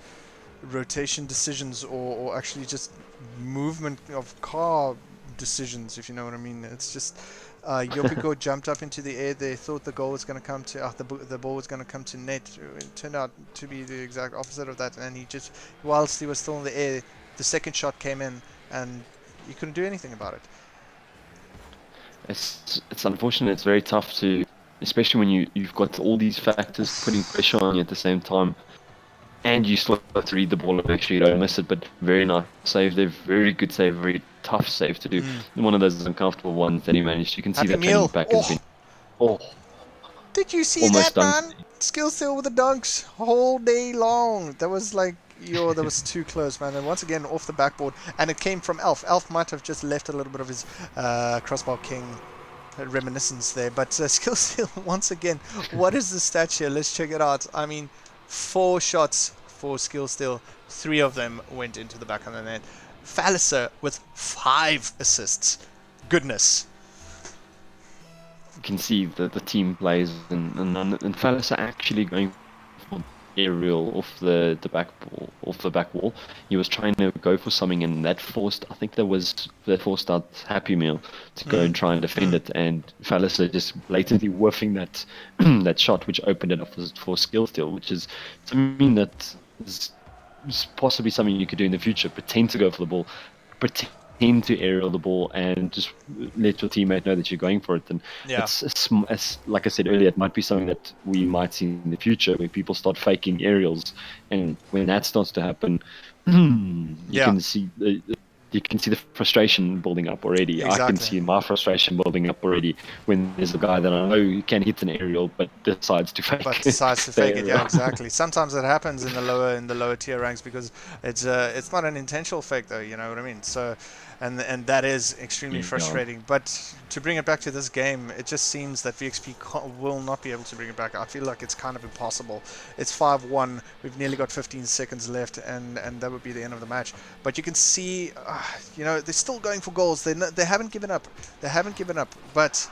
A: rotation decisions, or actually just movement of car decisions, if you know what I mean. It's just Yopiko jumped up into the air. They thought the goal was going to come to the ball was going to come to net. It turned out to be the exact opposite of that, and he just, whilst he was still in the air, the second shot came in, and you couldn't do anything about it.
B: It's unfortunate. It's very tough to, especially when you've got all these factors putting pressure on you at the same time, and you still have to read the ball and make sure you don't miss it. But very nice save. They're very good save, very tough save to do. One of those uncomfortable ones that he managed. You can see
A: Happy
B: that
A: meal.
B: training back has been. Oh,
A: Did you see
B: almost
A: that,
B: dunked.
A: man? Skill still with the dunks whole day long. That was like, that was too close, man. And once again, off the backboard. And it came from Elf. Elf might have just left a little bit of his Crossbar King reminiscence there. But Skill still, once again, what is the stat here? Let's check it out. I mean, 4 shots for Skill still. 3 of them went into the back of the net. Falliser with 5 assists. Goodness.
B: You can see that the team plays, and Fallis are actually going for aerial off the back wall. He was trying to go for something, and that forced out Happy Meal to go and try and defend it, and Fallis are just blatantly whiffing that that shot, which opened it up for Skill Steal, which is something that is possibly something you could do in the future. Pretend to go for the ball, pretend to aerial the ball, and just let your teammate know that you're going for it. And it's like I said earlier, it might be something that we might see in the future, where people start faking aerials, and when that starts to happen, you can see the frustration building up already.
A: Exactly.
B: I can see my frustration building up already when there's a guy that I know can hit an aerial but decides to fake.
A: Yeah, exactly. Sometimes it happens in the lower tier ranks because it's not an intentional fake, though. You know what I mean? So, and that is extremely frustrating. But to bring it back to this game, it just seems that VxP will not be able to bring it back. I feel like it's kind of impossible. It's 5-1. We've nearly got 15 seconds left, and that would be the end of the match. But you can see, they're still going for goals. They haven't given up. They haven't given up. But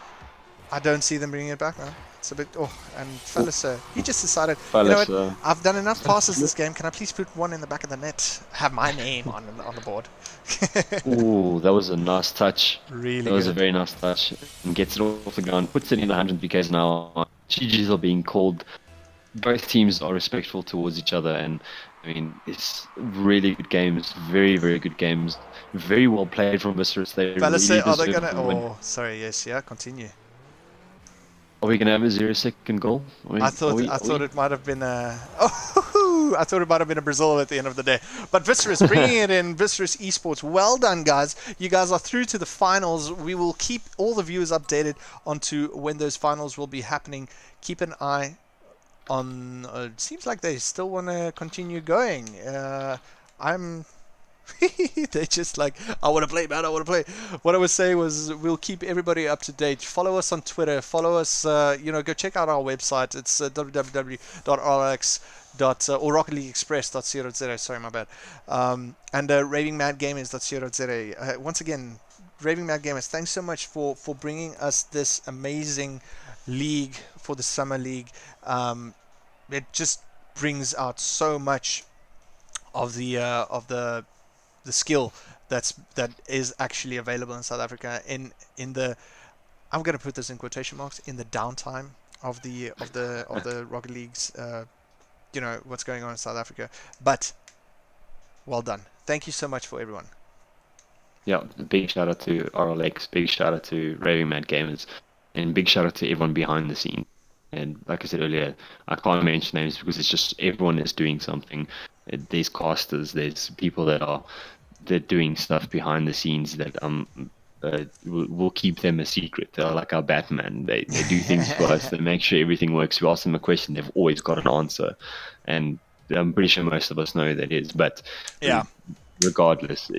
A: I don't see them bringing it back, man. It's a bit. And Falliser, he just decided, you know what? I've done enough passes this game. Can I please put one in the back of the net? Have my name on the board.
B: Ooh, that was a nice touch.
A: Really
B: that was a very nice touch. And gets it off the ground, puts it in 100 PKs now. GGs are being called. Both teams are respectful towards each other, and I mean, it's really good games. Very, very good games. Very well played from Vicerus. They
A: Falliser,
B: really
A: are they
B: deserve
A: gonna?
B: the win.
A: Oh, sorry. Yes, yeah. Continue.
B: Are we gonna have a 0-second goal?
A: I thought it might have been a. Oh, I thought it might have been a Brazil at the end of the day. But Vicerus bringing it in. Vicerus Esports. Well done, guys. You guys are through to the finals. We will keep all the viewers updated onto when those finals will be happening. Keep an eye on. It seems like they still want to continue going. They just like, I want to play, man, I want to play. What I would say was, we'll keep everybody up to date. Follow us on Twitter. Follow us, go check out our website. It's www.rx. Or RocketLeagueXpress.co.za. Sorry, my bad. And RavingMadGamers.co.za. Once again, Raving Mad Gamers, thanks so much for bringing us this amazing league for the summer league. It just brings out so much of the skill that is actually available in South Africa in the, I'm going to put this in quotation marks, in the downtime of the Rocket Leagues, what's going on in South Africa. But well done. Thank you so much for everyone.
B: Yeah, big shout out to RLX, big shout out to Raving Mad Gamers, and big shout out to everyone behind the scene. And like I said earlier, I can't mention names because it's just everyone is doing something. There's casters, there's people that are doing stuff behind the scenes that we'll keep them a secret. They're like our Batman. They do things for us. They make sure everything works. We ask them a question, they've always got an answer, and I'm pretty sure most of us know who that is. But regardless,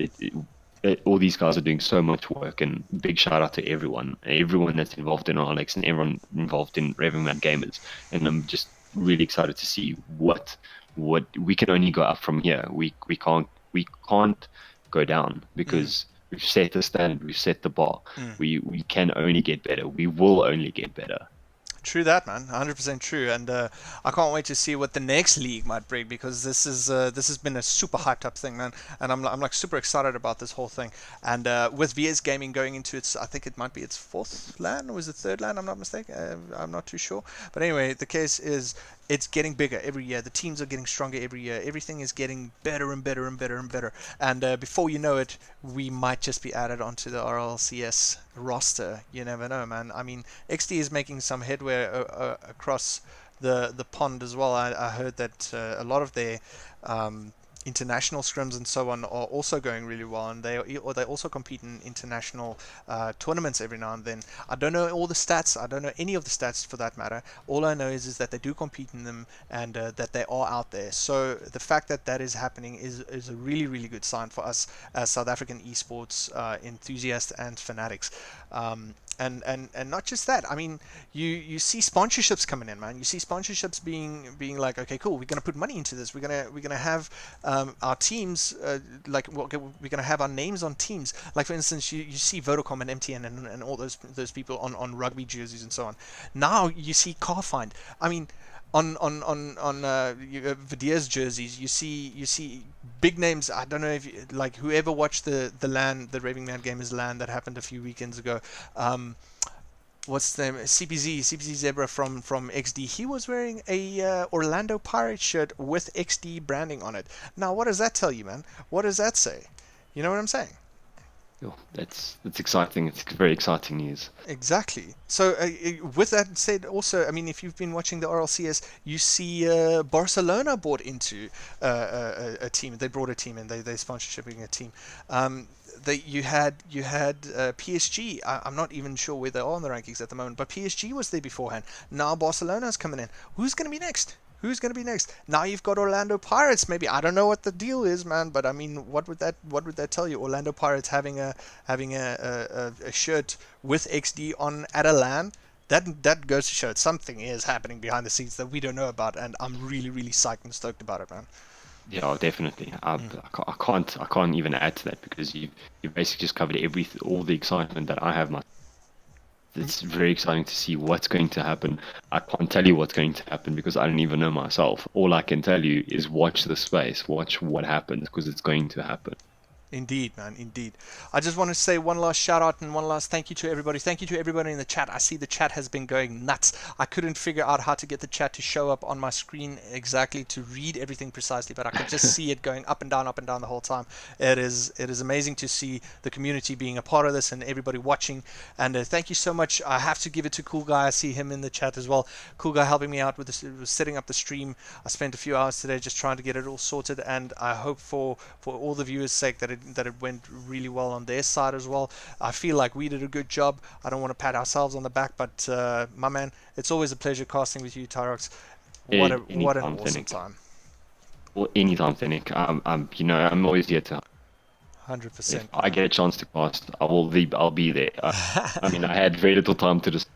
B: all these guys are doing so much work, and big shout out to everyone that's involved in Alex and everyone involved in Raving Mad Gamers. And I'm just really excited to see what what we can only go up from here. We can't go down because we've set the standard, we've set the bar. We can only get better. We will only get better.
A: True that, man. 100% true. And I can't wait to see what the next league might bring, because this has been a super hyped up thing, man. And I'm like super excited about this whole thing. And with VS Gaming going into its, I think it might be its fourth LAN, or was it third LAN? I'm not mistaken. I'm not too sure. But anyway, the case is, it's getting bigger every year. The teams are getting stronger every year. Everything is getting better and better and better and better. And before you know it, we might just be added onto the RLCS roster. You never know, man. I mean, XD is making some headway across the pond as well. I heard that a lot of their international scrims and so on are also going really well, and they also compete in international tournaments every now and then. I don't know all the stats. I don't know any of the stats for that matter. All I know is that they do compete in them, and that they are out there. So the fact that that is happening is a really, really good sign for us as South African esports enthusiasts and fanatics. And not just that. I mean, you see sponsorships coming in, man. You see sponsorships being like, okay, cool. We're gonna put money into this. We're gonna have our teams we're gonna have our names on teams. Like for instance, you see Vodacom and MTN and all those people on rugby jerseys and so on. Now you see Carfind. I mean, on Vidia's jerseys, you see big names. I don't know if whoever watched the Raving Gamerz LAN that happened a few weekends ago. What's the name? CPZ Zebra from XD. He was wearing a Orlando Pirates shirt with XD branding on it. Now, what does that tell you, man? What does that say? You know what I'm saying?
B: Oh, that's exciting. It's very exciting news.
A: Exactly. So with that said, also, I mean, if you've been watching the RLCS, you see Barcelona bought into a team. They brought a team in. They're sponsorshipping a team. You had PSG. I'm not even sure where they are on the rankings at the moment, but PSG was there beforehand. Now Barcelona's coming in. Who's going to be next? Who's going to be next? Now you've got Orlando Pirates. Maybe, I don't know what the deal is, man. But I mean, what would that tell you? Orlando Pirates having a shirt with XD on at a LAN. That goes to show something is happening behind the scenes that we don't know about, and I'm really, really psyched and stoked about it, man.
B: Yeah, definitely. I can't even add to that, because you basically just covered all the excitement that I have. It's very exciting to see what's going to happen. I can't tell you what's going to happen because I don't even know myself. All I can tell you is watch the space, watch what happens, because it's going to happen.
A: Indeed, man, indeed. I just want to say one last shout out and one last thank you to everybody. Thank you to everybody in the chat. I see the chat has been going nuts. I couldn't figure out how to get the chat to show up on my screen exactly to read everything precisely, but I could just see it going up and down the whole time. It is amazing to see the community being a part of this and everybody watching. And thank you so much. I have to give it to Cool Guy. I see him in the chat as well. Cool Guy helping me out with this, setting up the stream. I spent a few hours today just trying to get it all sorted, and I hope for all the viewers' sake that it went really well on their side as well. I feel like we did a good job. I don't want to pat ourselves on the back, but my man, it's always a pleasure casting with you, Tyrox. What an awesome time.
B: Well, anytime, Fennec. I'm always here to.
A: 100%.
B: If I get a chance to cast, I'll be there. I mean, I had very little time to just.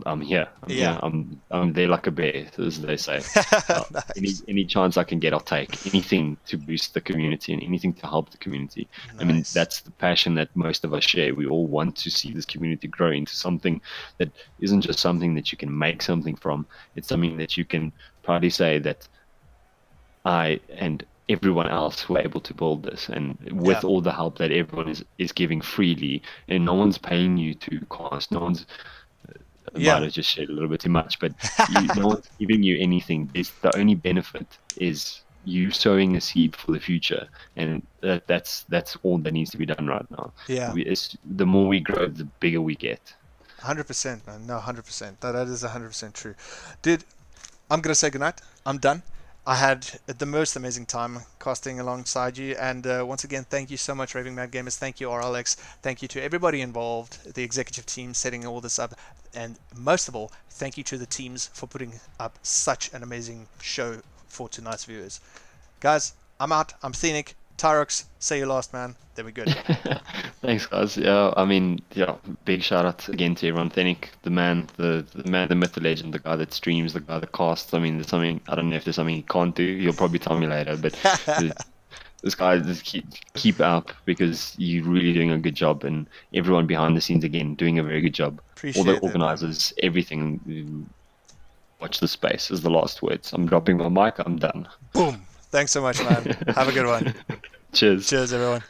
B: I'm here. I'm there like a bear, as they say.
A: Nice.
B: Any chance I can get, I'll take. Anything to boost the community and anything to help the community. Nice. I mean, that's the passion that most of us share. We all want to see this community grow into something that isn't just something that you can make something from. It's something that you can proudly say that I and everyone else were able to build this, and with all the help that everyone is giving freely, and no one's paying you to cast. No one's might have just shared a little bit too much, but no one's giving you anything. The only benefit is you sowing a seed for the future, and that's all that needs to be done right now.
A: Yeah.
B: The more we grow, the bigger we get.
A: 100%, man. No, 100%. That is 100% true. Dude, I'm gonna say goodnight. I'm done. I had the most amazing time casting alongside you, and once again, thank you so much, Raving Mad Gamers. Thank you, RLX. Thank you to everybody involved, the executive team setting all this up, and most of all, thank you to the teams for putting up such an amazing show for tonight's viewers. Guys, I'm out. I'm Scenic. Tyrox, say your last, man. Then we're good.
B: Thanks, guys. Yeah, I mean, yeah, big shout out again to everyone. Thank the man, the myth, the legend, the guy that streams, the guy that casts. I mean, there's something, I don't know if there's something he can't do. He'll probably tell me later, but this guy, just keep up, because you're really doing a good job, and everyone behind the scenes again doing a very good job.
A: Appreciate
B: All the
A: it, man.
B: organizers, everything. Watch the space is the last words. I'm dropping my mic. I'm done.
A: Boom. Thanks so much, man. Have a good one.
B: Cheers.
A: Cheers, everyone.